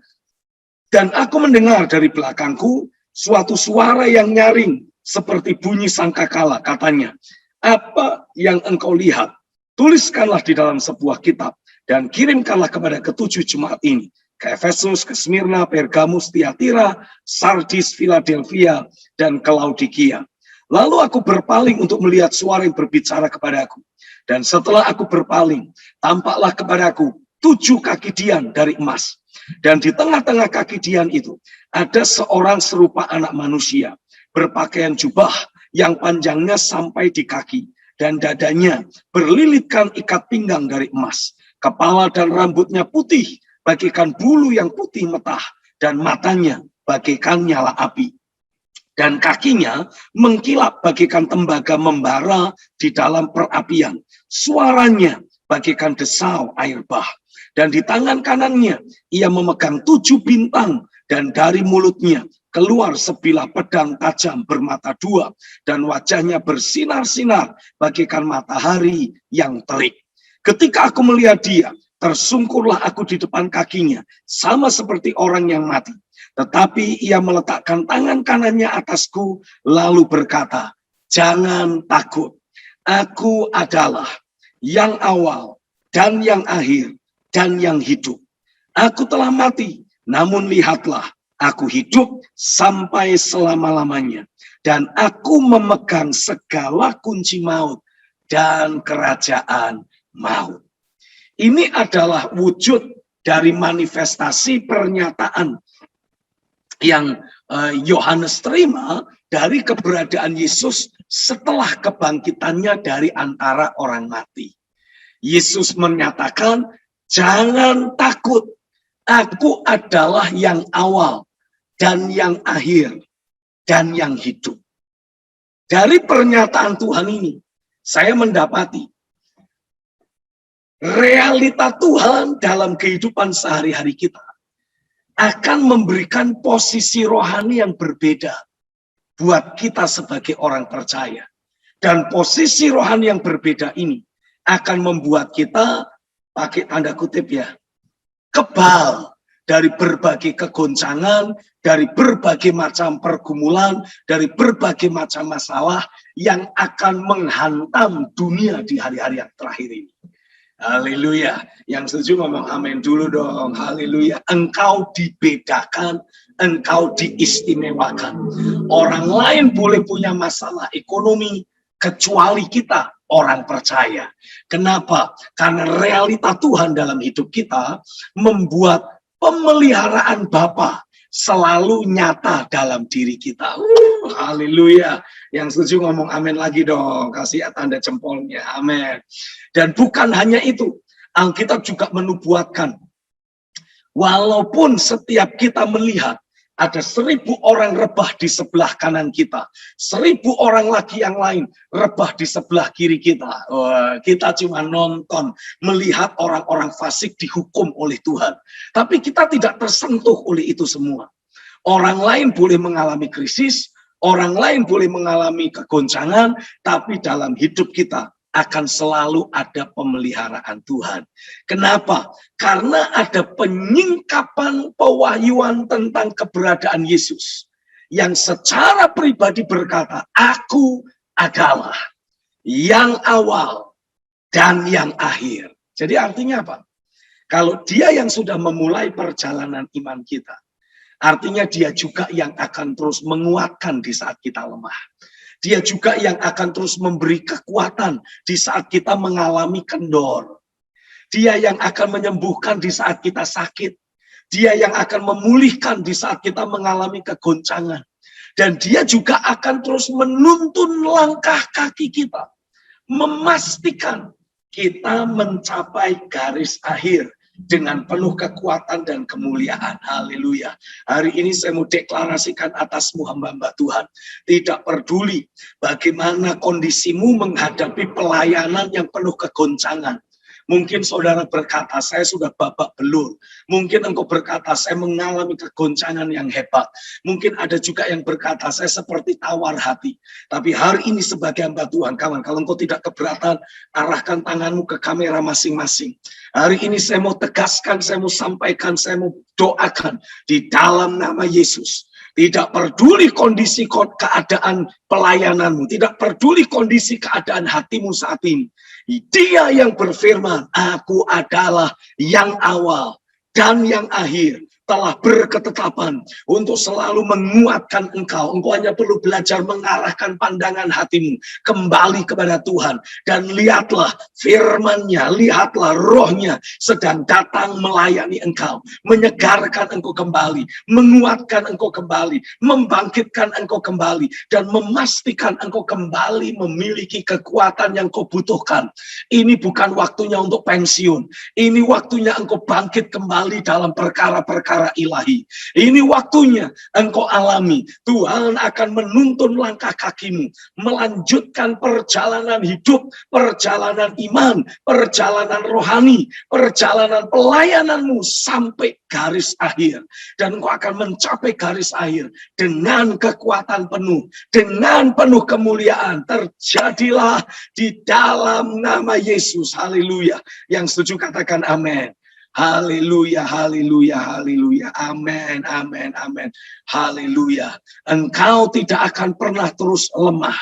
Dan aku mendengar dari belakangku suatu suara yang nyaring seperti bunyi sangkakala, katanya, apa yang engkau lihat, tuliskanlah di dalam sebuah kitab dan kirimkanlah kepada ketujuh jemaat ini, ke Efesus, ke Smyrna, Pergamus, Tiatira, Sardis, Philadelphia, dan ke Laodikia. Lalu aku berpaling untuk melihat suara yang berbicara kepadaku. Dan setelah aku berpaling, tampaklah kepadaku 7 kaki dian dari emas. Dan di tengah-tengah kaki dian itu, ada seorang serupa anak manusia, berpakaian jubah yang panjangnya sampai di kaki, dan dadanya berlilitkan ikat pinggang dari emas. Kepala dan rambutnya putih, bagaikan bulu yang putih metah, dan matanya bagaikan nyala api. Dan kakinya mengkilap bagaikan tembaga membara di dalam perapian. Suaranya bagaikan desau air bah. Dan di tangan kanannya ia memegang 7 bintang, dan dari mulutnya keluar sebilah pedang tajam bermata 2, dan wajahnya bersinar-sinar bagaikan matahari yang terik. Ketika aku melihat dia, tersungkurlah aku di depan kakinya, sama seperti orang yang mati. Tetapi ia meletakkan tangan kanannya atasku, lalu berkata, jangan takut, aku adalah yang awal dan yang akhir dan yang hidup. Aku telah mati, namun lihatlah, aku hidup sampai selama-lamanya. Dan aku memegang segala kunci maut dan kerajaan maut. Ini adalah wujud dari manifestasi pernyataan yang Yohanes terima dari keberadaan Yesus setelah kebangkitannya dari antara orang mati. Yesus menyatakan, jangan takut, aku adalah yang awal dan yang akhir, dan yang hidup. Dari pernyataan Tuhan ini, saya mendapati realita Tuhan dalam kehidupan sehari-hari kita akan memberikan posisi rohani yang berbeda buat kita sebagai orang percaya. Dan posisi rohani yang berbeda ini akan membuat kita, pakai tanda kutip ya, kebal dari berbagai kegoncangan, dari berbagai macam pergumulan, dari berbagai macam masalah yang akan menghantam dunia di hari-hari yang terakhir ini. Haleluya. Yang setuju ngomong amin dulu dong. Haleluya. Engkau dibedakan, engkau diistimewakan. Orang lain boleh punya masalah ekonomi, kecuali kita orang percaya. Kenapa? Karena realita Tuhan dalam hidup kita membuat pemeliharaan Bapa selalu nyata dalam diri kita. Haleluya. Yang setuju ngomong amin lagi dong. Kasih tanda jempolnya. Amin. Dan bukan hanya itu, Alkitab juga menubuatkan, walaupun setiap kita melihat ada 1000 orang rebah di sebelah kanan kita, 1000 orang lagi yang lain rebah di sebelah kiri kita. Kita cuma nonton, melihat orang-orang fasik dihukum oleh Tuhan. Tapi kita tidak tersentuh oleh itu semua. Orang lain boleh mengalami krisis, orang lain boleh mengalami kegoncangan, tapi dalam hidup kita akan selalu ada pemeliharaan Tuhan. Kenapa? Karena ada penyingkapan pewahyuan tentang keberadaan Yesus yang secara pribadi berkata, aku adalah yang awal dan yang akhir. Jadi artinya apa? Kalau dia yang sudah memulai perjalanan iman kita, artinya dia juga yang akan terus menguatkan di saat kita lemah. Dia juga yang akan terus memberi kekuatan di saat kita mengalami kendor. Dia yang akan menyembuhkan di saat kita sakit. Dia yang akan memulihkan di saat kita mengalami kegoncangan. Dan dia juga akan terus menuntun langkah kaki kita. Memastikan kita mencapai garis akhir dengan penuh kekuatan dan kemuliaan. Haleluya. Hari ini saya mau deklarasikan atasmu hamba-hamba Tuhan. Tidak peduli bagaimana kondisimu menghadapi pelayanan yang penuh kegoncangan. Mungkin saudara berkata, saya sudah babak belur. Mungkin engkau berkata, saya mengalami kegoncangan yang hebat. Mungkin ada juga yang berkata, saya seperti tawar hati. Tapi hari ini sebagai hamba Tuhan, kawan, kalau engkau tidak keberatan, arahkan tanganmu ke kamera masing-masing. Hari ini saya mau tegaskan, saya mau sampaikan, saya mau doakan di dalam nama Yesus. Tidak peduli kondisi keadaan pelayananmu, tidak peduli kondisi keadaan hatimu saat ini. Dia yang berfirman, aku adalah yang awal dan yang akhir, telah berketetapan untuk selalu menguatkan engkau. Engkau hanya perlu belajar mengarahkan pandangan hatimu kembali kepada Tuhan. Dan lihatlah firman-Nya, lihatlah roh-Nya sedang datang melayani engkau. Menyegarkan engkau kembali, menguatkan engkau kembali, membangkitkan engkau kembali, dan memastikan engkau kembali memiliki kekuatan yang kau butuhkan. Ini bukan waktunya untuk pensiun. Ini waktunya engkau bangkit kembali dalam perkara-perkara ilahi. Ini waktunya engkau alami. Tuhan akan menuntun langkah kakimu, melanjutkan perjalanan hidup, perjalanan iman, perjalanan rohani, perjalanan pelayananmu sampai garis akhir. Dan engkau akan mencapai garis akhir dengan kekuatan penuh, dengan penuh kemuliaan. Terjadilah di dalam nama Yesus. Haleluya. Yang setuju katakan amin. Haleluya, haleluya, haleluya. Amin, amin, amin. Haleluya. Engkau tidak akan pernah terus lemah.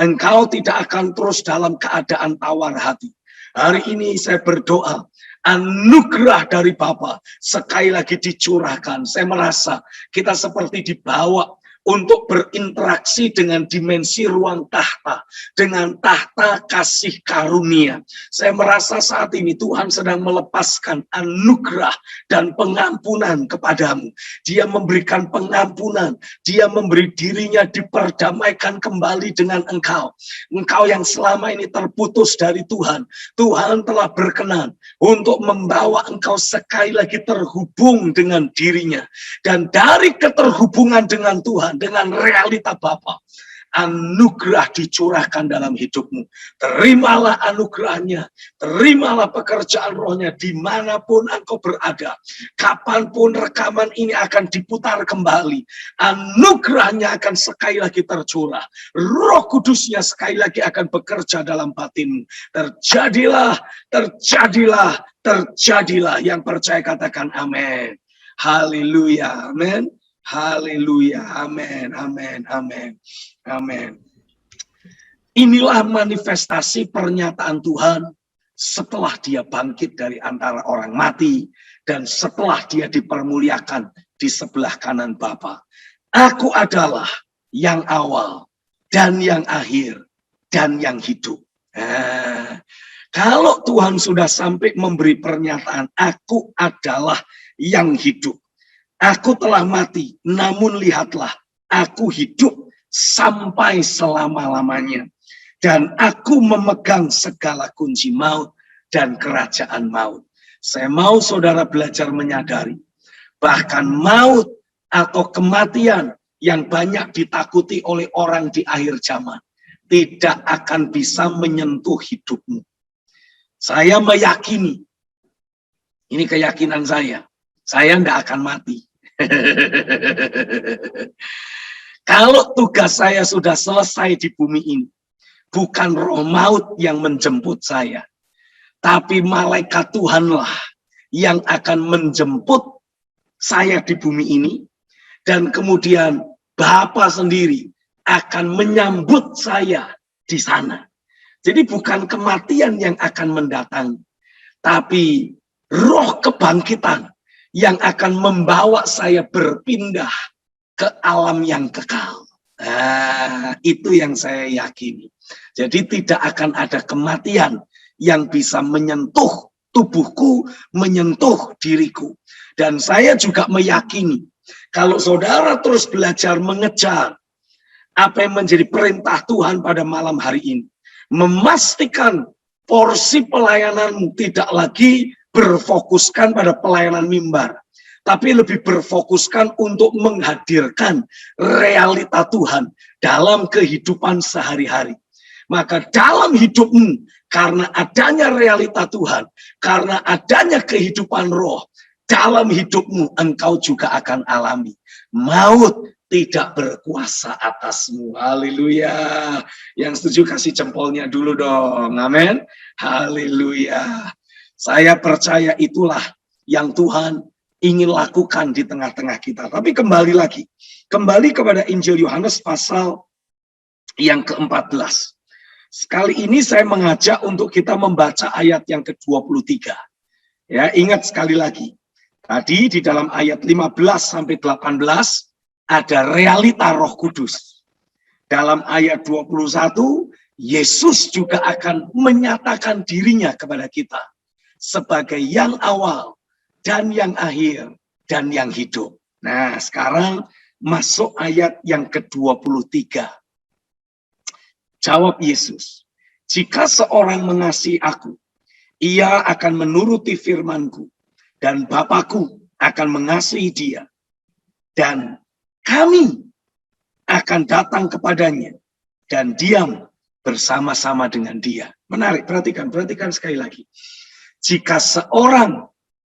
Engkau tidak akan terus dalam keadaan tawar hati. Hari ini saya berdoa, anugerah dari Bapa sekali lagi dicurahkan. Saya merasa kita seperti dibawa untuk berinteraksi dengan dimensi ruang tahta, dengan tahta kasih karunia. Saya merasa saat ini Tuhan sedang melepaskan anugerah dan pengampunan kepadamu. Dia memberikan pengampunan, dia memberi dirinya diperdamaikan kembali dengan engkau. Engkau yang selama ini terputus dari Tuhan, Tuhan telah berkenan untuk membawa engkau sekali lagi terhubung dengan dirinya. Dan dari keterhubungan dengan Tuhan, dengan realita Bapa, anugerah dicurahkan dalam hidupmu. Terimalah anugerahnya, terimalah pekerjaan rohnya dimanapun engkau berada. Kapanpun rekaman ini akan diputar kembali, anugerahnya akan sekali lagi tercurah. Roh Kudusnya sekali lagi akan bekerja dalam batinmu. Terjadilah, terjadilah, terjadilah. Yang percaya katakan amin. Haleluya, amin. Haleluya, amin, amin, amin, amin. Inilah manifestasi pernyataan Tuhan setelah dia bangkit dari antara orang mati dan setelah dia dipermuliakan di sebelah kanan Bapa. Aku adalah yang awal dan yang akhir dan yang hidup. Kalau Tuhan sudah sampai memberi pernyataan, aku adalah yang hidup. Aku telah mati, namun lihatlah, aku hidup sampai selama-lamanya. Dan aku memegang segala kunci maut dan kerajaan maut. Saya mau saudara belajar menyadari, bahkan maut atau kematian yang banyak ditakuti oleh orang di akhir zaman, tidak akan bisa menyentuh hidupmu. Saya meyakini, ini keyakinan saya tidak akan mati. Kalau tugas saya sudah selesai di bumi ini, bukan roh maut yang menjemput saya, tapi malaikat Tuhanlah yang akan menjemput saya di bumi ini, dan kemudian Bapa sendiri akan menyambut saya di sana. Jadi bukan kematian yang akan mendatang, tapi roh kebangkitan yang akan membawa saya berpindah ke alam yang kekal. Itu yang saya yakini. Jadi tidak akan ada kematian yang bisa menyentuh tubuhku, menyentuh diriku. Dan saya juga meyakini, kalau saudara terus belajar mengejar apa yang menjadi perintah Tuhan pada malam hari ini, memastikan porsi pelayananmu tidak lagi berfokuskan pada pelayanan mimbar, tapi lebih berfokuskan untuk menghadirkan realita Tuhan dalam kehidupan sehari-hari. Maka dalam hidupmu, karena adanya realita Tuhan, karena adanya kehidupan roh, dalam hidupmu engkau juga akan alami maut tidak berkuasa atasmu. Haleluya. Yang setuju kasih jempolnya dulu dong. Amin. Haleluya. Saya percaya itulah yang Tuhan ingin lakukan di tengah-tengah kita. Tapi kembali lagi, kembali kepada Injil Yohanes pasal yang ke-14. Sekali ini saya mengajak untuk kita membaca ayat yang ke-23. Ya, ingat sekali lagi. Tadi di dalam ayat 15 sampai 18 ada realita Roh Kudus. Dalam ayat 21, Yesus juga akan menyatakan dirinya kepada kita sebagai yang awal dan yang akhir dan yang hidup. Nah, sekarang masuk ayat yang ke-23. Jawab Yesus, jika seorang mengasihi aku, ia akan menuruti firman-Ku, dan Bapa-Ku akan mengasihi dia, dan kami akan datang kepadanya dan diam bersama-sama dengan dia. Menarik, perhatikan sekali lagi. Jika seorang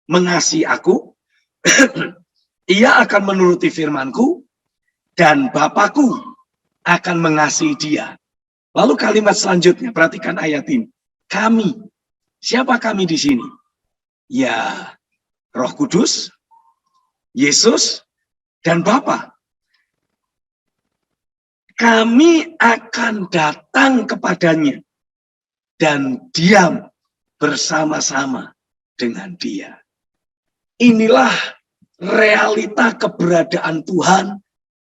mengasihi aku, ia akan menuruti firman-Ku, dan Bapa-Ku akan mengasihi dia. Lalu kalimat selanjutnya, perhatikan ayat ini. Kami, siapa kami di sini? Ya, Roh Kudus, Yesus, dan Bapa. Kami akan datang kepadanya dan diam bersama-sama dengan dia. Inilah realita keberadaan Tuhan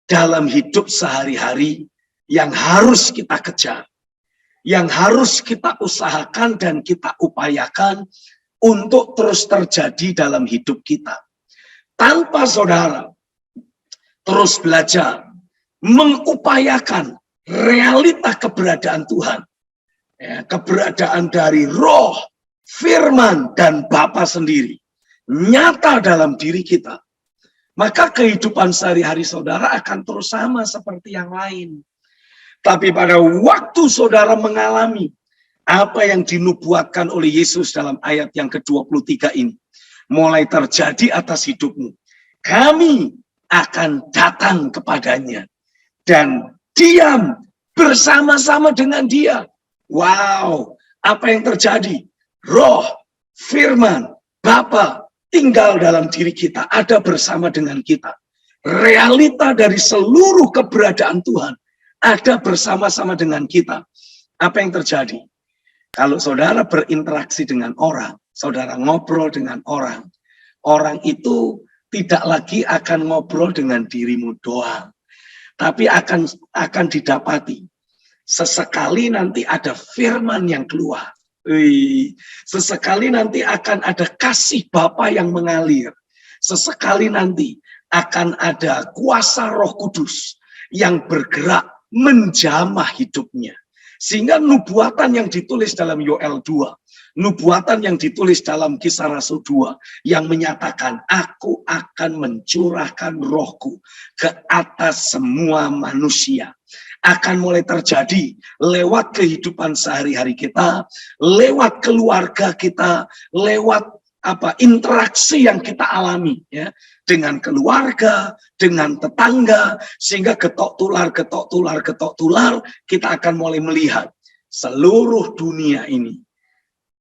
dalam hidup sehari-hari yang harus kita kejar, yang harus kita usahakan dan kita upayakan untuk terus terjadi dalam hidup kita. Tanpa saudara terus belajar mengupayakan realita keberadaan Tuhan, ya, keberadaan dari Roh, Firman, dan Bapa sendiri nyata dalam diri kita, maka kehidupan sehari-hari saudara akan terus sama seperti yang lain. Tapi pada waktu saudara mengalami apa yang dinubuatkan oleh Yesus dalam ayat yang ke-23 ini, mulai terjadi atas hidupmu, kami akan datang kepadanya dan diam bersama-sama dengan dia. Wow, apa yang terjadi? Roh, Firman, Bapa tinggal dalam diri kita, ada bersama dengan kita. Realita dari seluruh keberadaan Tuhan ada bersama-sama dengan kita. Apa yang terjadi? Kalau saudara berinteraksi dengan orang, saudara ngobrol dengan orang, orang itu tidak lagi akan ngobrol dengan dirimu doang, tapi akan didapati sesekali nanti ada firman yang keluar. Sesekali nanti akan ada kasih Bapa yang mengalir. Sesekali nanti akan ada kuasa Roh Kudus yang bergerak menjamah hidupnya. Sehingga nubuatan yang ditulis dalam Yoel 2, nubuatan yang ditulis dalam Kisah Rasul 2 yang menyatakan, aku akan mencurahkan rohku ke atas semua manusia, akan mulai terjadi lewat kehidupan sehari-hari kita, lewat keluarga kita, lewat interaksi yang kita alami, ya, dengan keluarga, dengan tetangga, sehingga getok tular, kita akan mulai melihat seluruh dunia ini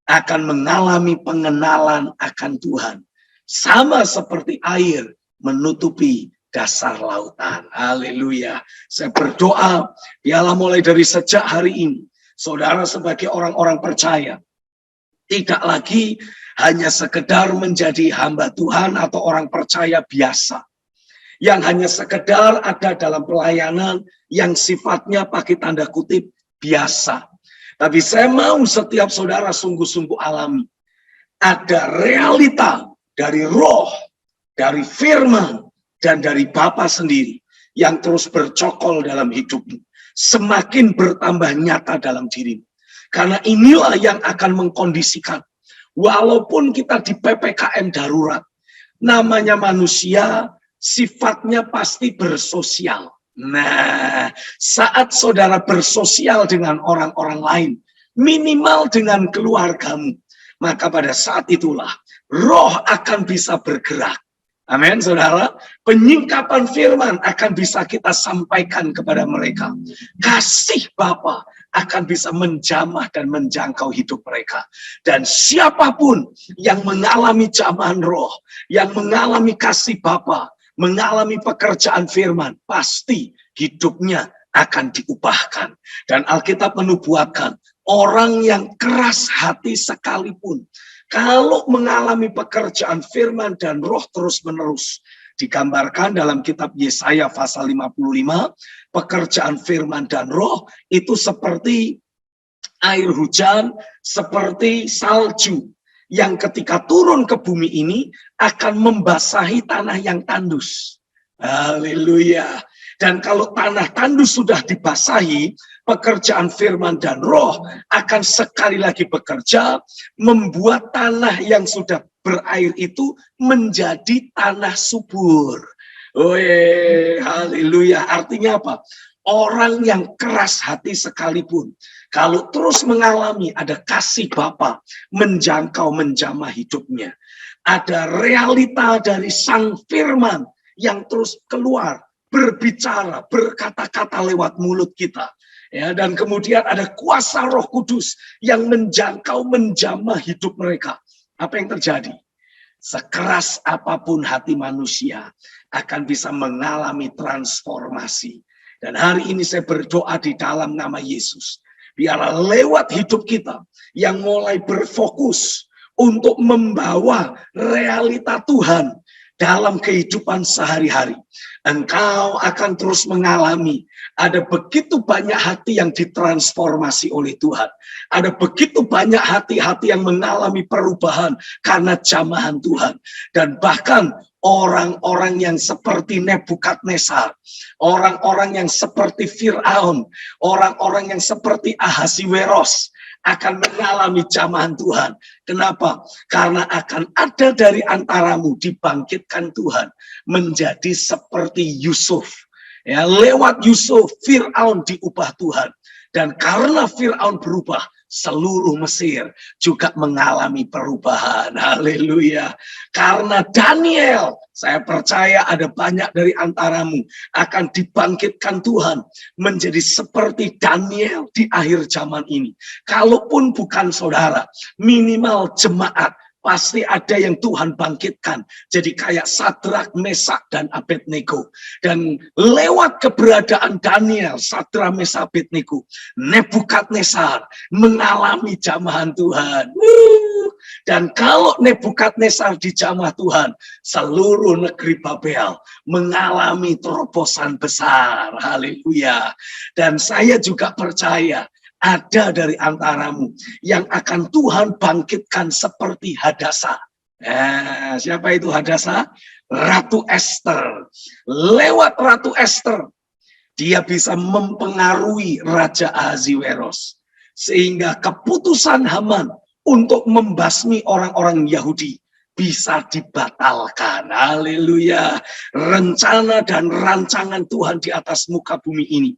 akan mengalami pengenalan akan Tuhan, sama seperti air menutupi dasar lautan. Haleluya. Saya berdoa, biarlah mulai dari sejak hari ini, saudara sebagai orang-orang percaya, tidak lagi hanya sekedar menjadi hamba Tuhan atau orang percaya biasa, yang hanya sekedar ada dalam pelayanan yang sifatnya pakai tanda kutip biasa. Tapi saya mau setiap saudara sungguh-sungguh alami ada realita dari Roh, dari Firman, dan dari Bapa sendiri yang terus bercokol dalam hidupmu, semakin bertambah nyata dalam dirimu. Karena inilah yang akan mengkondisikan, walaupun kita di PPKM darurat, namanya manusia sifatnya pasti bersosial. Nah, saat saudara bersosial dengan orang-orang lain, minimal dengan keluargamu, maka pada saat itulah Roh akan bisa bergerak. Amin, saudara. Penyingkapan firman akan bisa kita sampaikan kepada mereka. Kasih Bapa akan bisa menjamah dan menjangkau hidup mereka. Dan siapapun yang mengalami jamahan Roh, yang mengalami kasih Bapa, mengalami pekerjaan firman, pasti hidupnya akan diubahkan. Dan Alkitab menubuatkan, orang yang keras hati sekalipun, kalau mengalami pekerjaan firman dan Roh terus-menerus, digambarkan dalam kitab Yesaya pasal 55, pekerjaan firman dan Roh itu seperti air hujan, seperti salju yang ketika turun ke bumi ini akan membasahi tanah yang tandus. Haleluya. Dan kalau tanah tandus sudah dibasahi, pekerjaan firman dan Roh akan sekali lagi bekerja, membuat tanah yang sudah berair itu menjadi tanah subur. Haleluya. Artinya apa? Orang yang keras hati sekalipun, kalau terus mengalami ada kasih Bapa menjangkau, menjamah hidupnya, ada realita dari Sang Firman yang terus keluar, berbicara, berkata-kata lewat mulut kita. Ya, dan kemudian ada kuasa Roh Kudus yang menjangkau, menjamah hidup mereka. Apa yang terjadi? Sekeras apapun hati manusia akan bisa mengalami transformasi. Dan hari ini saya berdoa di dalam nama Yesus, biarlah lewat hidup kita yang mulai berfokus untuk membawa realita Tuhan dalam kehidupan sehari-hari. Engkau akan terus mengalami ada begitu banyak hati yang ditransformasi oleh Tuhan. Ada begitu banyak hati-hati yang mengalami perubahan karena jamahan Tuhan. Dan bahkan orang-orang yang seperti Nebukadnezar, orang-orang yang seperti Firaun, orang-orang yang seperti Ahasiweros akan mengalami jamahan Tuhan. Kenapa? Karena akan ada dari antaramu dibangkitkan Tuhan menjadi seperti Yusuf. Ya, lewat Yusuf, Firaun diubah Tuhan. Dan karena Firaun berubah, seluruh Mesir juga mengalami perubahan. Haleluya. Karena Daniel, saya percaya ada banyak dari antaramu akan dibangkitkan Tuhan menjadi seperti Daniel di akhir zaman ini. Kalaupun bukan saudara, minimal jemaat, pasti ada yang Tuhan bangkitkan. Jadi kayak Sadrak, Mesak, dan Abednego. Dan lewat keberadaan Daniel, Sadrak, Mesak, Abednego, Nebukadnezar mengalami jamahan Tuhan. Dan kalau Nebukadnezar dijamah Tuhan, seluruh negeri Babel mengalami terobosan besar. Haleluya. Dan saya juga percaya ada dari antaramu yang akan Tuhan bangkitkan seperti Hadasa. Siapa itu Hadasa? Ratu Esther. Lewat Ratu Esther, dia bisa mempengaruhi Raja Ahasiweros. Sehingga keputusan Haman untuk membasmi orang-orang Yahudi bisa dibatalkan. Haleluya. Rencana dan rancangan Tuhan di atas muka bumi ini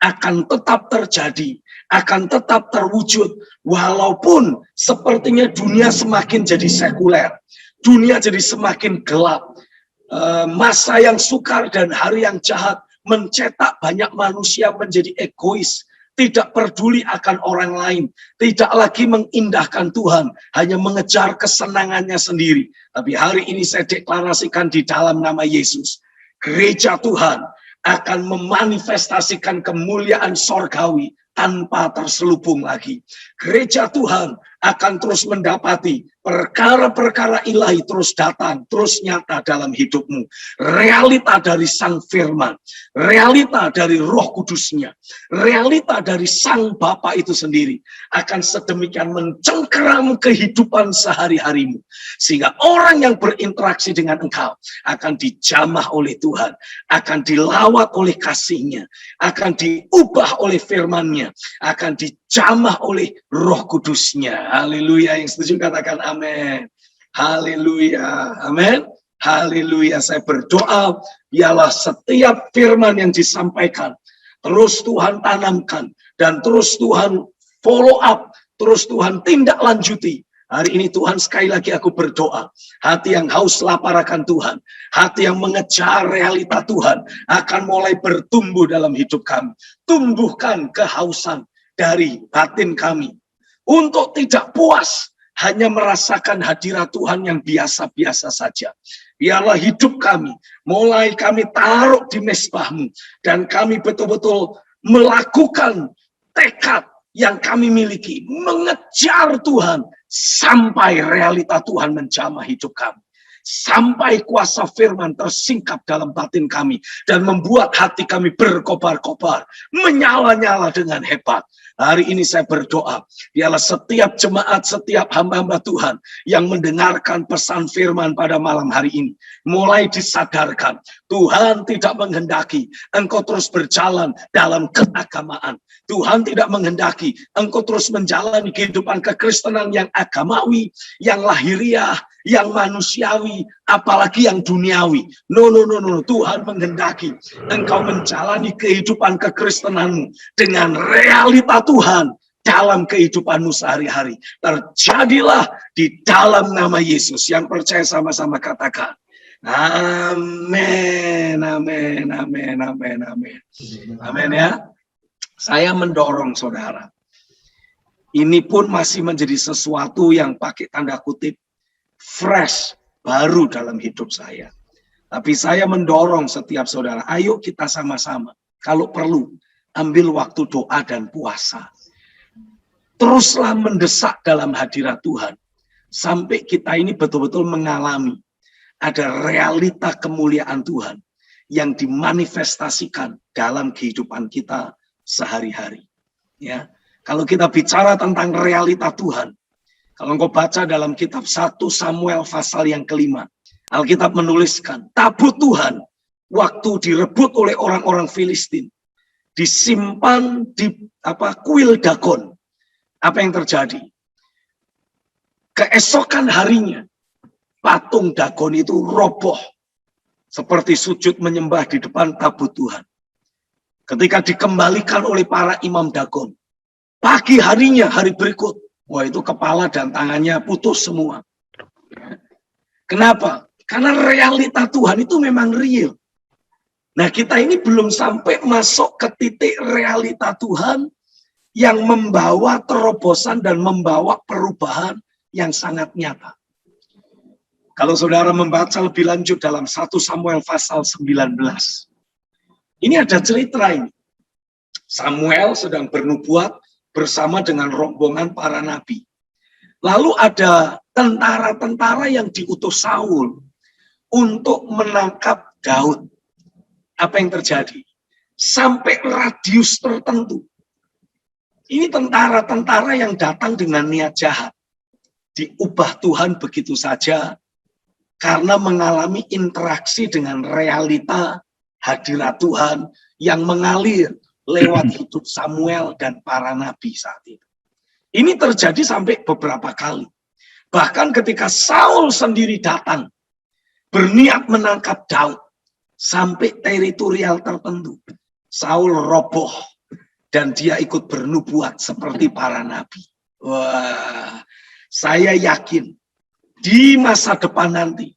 akan tetap terjadi, akan tetap terwujud, walaupun sepertinya dunia semakin jadi sekuler, dunia jadi semakin gelap, masa yang sukar dan hari yang jahat mencetak banyak manusia menjadi egois, tidak peduli akan orang lain, tidak lagi mengindahkan Tuhan, hanya mengejar kesenangannya sendiri. Tapi hari ini saya deklarasikan di dalam nama Yesus, gereja Tuhan akan memanifestasikan kemuliaan sorgawi tanpa terselubung lagi. Gereja Tuhan akan terus mendapati perkara-perkara ilahi terus datang, terus nyata dalam hidupmu. Realita dari Sang Firman, realita dari Roh Kudusnya, realita dari Sang Bapa itu sendiri akan sedemikian mencengkeram kehidupan sehari-harimu. Sehingga orang yang berinteraksi dengan engkau akan dijamah oleh Tuhan, akan dilawat oleh kasih-Nya, akan diubah oleh firman-Nya, akan dijamah oleh Roh Kudus-Nya. Haleluya. Yang setuju katakan amin. Haleluya. Amin. Haleluya. Saya berdoa biarlah setiap firman yang disampaikan terus Tuhan tanamkan dan terus Tuhan follow up, terus Tuhan tindak lanjuti. Hari ini Tuhan, sekali lagi aku berdoa, hati yang haus lapar akan Tuhan, hati yang mengejar realita Tuhan akan mulai bertumbuh dalam hidup kami. Tumbuhkan kehausan dari batin kami untuk tidak puas hanya merasakan hadirat Tuhan yang biasa-biasa saja. Biarlah hidup kami mulai kami taruh di mezbah-Mu dan kami betul-betul melakukan tekad yang kami miliki, mengejar Tuhan sampai realita Tuhan menjamah hidup kami. Sampai kuasa firman tersingkap dalam batin kami dan membuat hati kami berkobar-kobar, menyala-nyala dengan hebat. Hari ini saya berdoa, biarlah setiap jemaat, setiap hamba-hamba Tuhan yang mendengarkan pesan firman pada malam hari ini, mulai disadarkan, Tuhan tidak menghendaki engkau terus berjalan dalam keagamaan. Tuhan tidak menghendaki engkau terus menjalani kehidupan kekristenan yang agamawi, yang lahiriah, yang manusiawi, apalagi yang duniawi. No. Tuhan menghendaki engkau menjalani kehidupan kekristenanmu dengan realita Tuhan dalam kehidupanmu sehari-hari. Terjadilah di dalam nama Yesus. Yang percaya sama-sama katakan amin, amin, amin, amin, amin. Amin ya. Saya mendorong saudara, ini pun masih menjadi sesuatu yang pakai tanda kutip fresh, baru dalam hidup saya. Tapi saya mendorong setiap saudara, ayo kita sama-sama, kalau perlu, ambil waktu doa dan puasa. Teruslah mendesak dalam hadirat Tuhan, sampai kita ini betul-betul mengalami ada realita kemuliaan Tuhan yang dimanifestasikan dalam kehidupan kita sehari-hari. Ya, kalau kita bicara tentang realita Tuhan, kalau engkau baca dalam kitab 1 Samuel pasal yang kelima, Alkitab menuliskan, tabut Tuhan waktu direbut oleh orang-orang Filistin, disimpan di kuil Dagon. Apa yang terjadi? Keesokan harinya, patung Dagon itu roboh, seperti sujud menyembah di depan tabut Tuhan. Ketika dikembalikan oleh para imam Dagon, pagi harinya, hari berikut, wah itu kepala dan tangannya putus semua. Kenapa? Karena realita Tuhan itu memang real. Nah, kita ini belum sampai masuk ke titik realita Tuhan yang membawa terobosan dan membawa perubahan yang sangat nyata. Kalau saudara membaca lebih lanjut dalam 1 Samuel pasal 19, ini ada cerita ini. Samuel sedang bernubuat bersama dengan rombongan para nabi. Lalu ada tentara-tentara yang diutus Saul untuk menangkap Daud. Apa yang terjadi? Sampai radius tertentu. Ini tentara-tentara yang datang dengan niat jahat. Diubah Tuhan begitu saja karena mengalami interaksi dengan realita hadirat Tuhan yang mengalir lewat hidup Samuel dan para nabi saat itu. Ini terjadi sampai beberapa kali. Bahkan ketika Saul sendiri datang, berniat menangkap Daud, sampai teritorial tertentu, Saul roboh, dan dia ikut bernubuat seperti para nabi. Wah, saya yakin di masa depan nanti,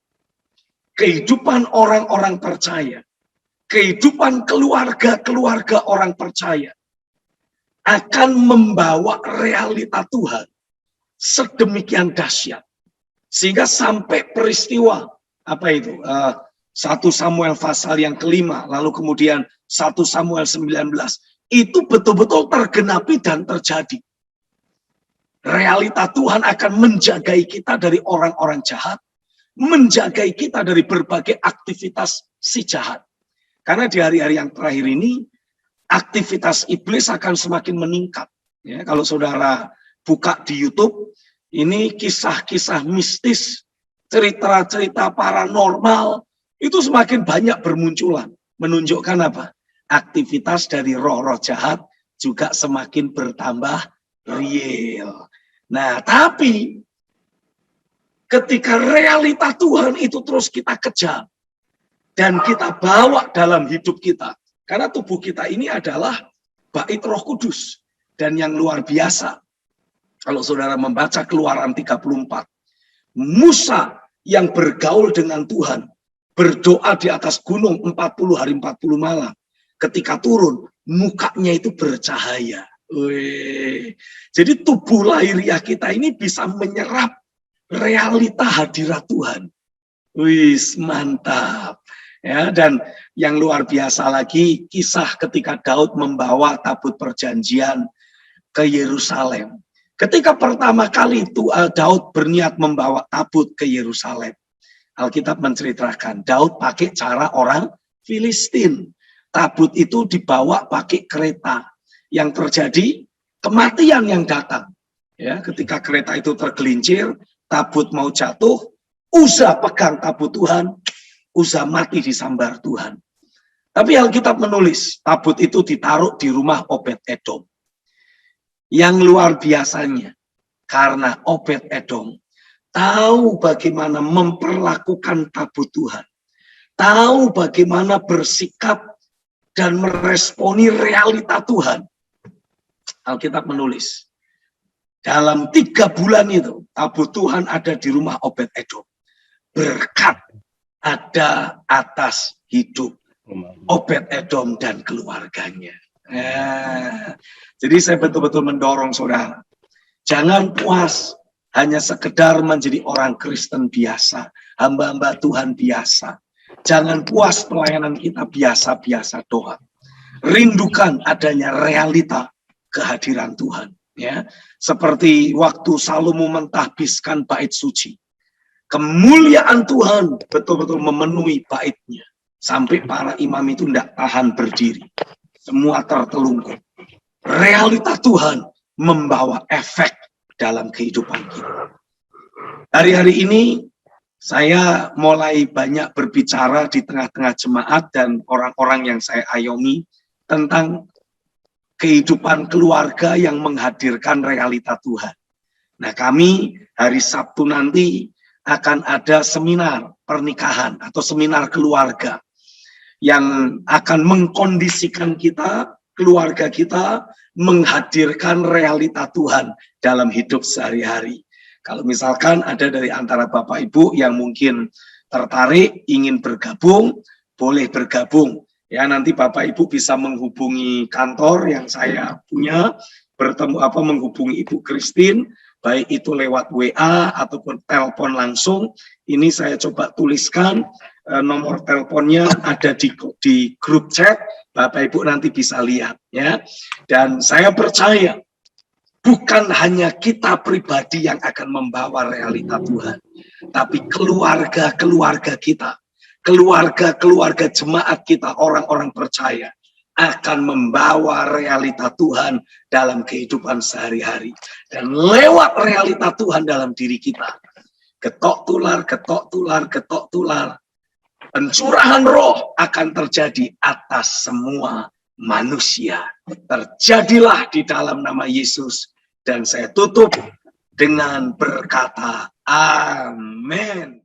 kehidupan orang-orang percaya, kehidupan keluarga-keluarga orang percaya, akan membawa realita Tuhan sedemikian dahsyat. Sehingga sampai peristiwa, 1 Samuel pasal yang kelima, lalu kemudian 1 Samuel 19, itu betul-betul tergenapi dan terjadi. Realita Tuhan akan menjagai kita dari orang-orang jahat, menjagai kita dari berbagai aktivitas si jahat. Karena di hari-hari yang terakhir ini, aktivitas iblis akan semakin meningkat. Ya, kalau saudara buka di YouTube, ini kisah-kisah mistis, cerita-cerita paranormal, itu semakin banyak bermunculan. Menunjukkan apa? Aktivitas dari roh-roh jahat juga semakin bertambah real. Nah, tapi ketika realita Tuhan itu terus kita kejar dan kita bawa dalam hidup kita, karena tubuh kita ini adalah bait Roh Kudus dan yang luar biasa. Kalau saudara membaca Keluaran 34, Musa yang bergaul dengan Tuhan, berdoa di atas gunung 40 hari 40 malam. Ketika turun, mukanya itu bercahaya. Wih. Jadi tubuh lahiriah kita ini bisa menyerap realita hadirat Tuhan. Wih, mantap. Ya, dan yang luar biasa lagi, kisah ketika Daud membawa tabut perjanjian ke Yerusalem. Ketika pertama kali itu Daud berniat membawa tabut ke Yerusalem, Alkitab menceritakan Daud pakai cara orang Filistin. Tabut itu dibawa pakai kereta. Yang terjadi kematian yang datang. Ya, ketika kereta itu tergelincir, tabut mau jatuh, Uza pegang tabut Tuhan, Uza mati disambar Tuhan. Tapi Alkitab menulis, tabut itu ditaruh di rumah Obed-Edom. Yang luar biasanya, karena Obed-Edom tahu bagaimana memperlakukan tabut Tuhan. Tahu bagaimana bersikap dan meresponi realita Tuhan. Alkitab menulis, dalam 3 bulan itu, tabut Tuhan ada di rumah Obed-Edom. Berkat ada atas hidup Obed-Edom dan keluarganya. Jadi saya betul-betul mendorong saudara, jangan puas hanya sekedar menjadi orang Kristen biasa, hamba-hamba Tuhan biasa. Jangan puas pelayanan kita biasa-biasa doang. Rindukan adanya realita kehadiran Tuhan. Ya, seperti waktu Salomo mentahbiskan bait suci. kemuliaan Tuhan betul-betul memenuhi baitnya. Sampai para imam itu tidak tahan berdiri. Semua tertelungkup. Realita Tuhan membawa efek dalam kehidupan kita. Hari-hari ini saya mulai banyak berbicara di tengah-tengah jemaat dan orang-orang yang saya ayomi tentang kehidupan keluarga yang menghadirkan realita Tuhan. Nah, kami hari Sabtu nanti akan ada seminar pernikahan atau seminar keluarga yang akan mengkondisikan kita, keluarga kita, menghadirkan realita Tuhan dalam hidup sehari-hari. Kalau misalkan ada dari antara Bapak Ibu yang mungkin tertarik, ingin bergabung, boleh bergabung. Ya, nanti Bapak Ibu bisa menghubungi kantor yang saya punya, menghubungi Ibu Christine, baik itu lewat WA ataupun telepon langsung. Ini saya coba tuliskan. Nomor teleponnya ada di grup chat, Bapak Ibu nanti bisa lihat ya. Dan saya percaya bukan hanya kita pribadi yang akan membawa realita Tuhan, tapi keluarga-keluarga kita, keluarga-keluarga jemaat kita, orang-orang percaya akan membawa realita Tuhan dalam kehidupan sehari-hari. Dan lewat realita Tuhan dalam diri kita, getok tular, getok tular, getok tular, pencurahan roh akan terjadi atas semua manusia. Terjadilah di dalam nama Yesus. Dan saya tutup dengan berkata amin.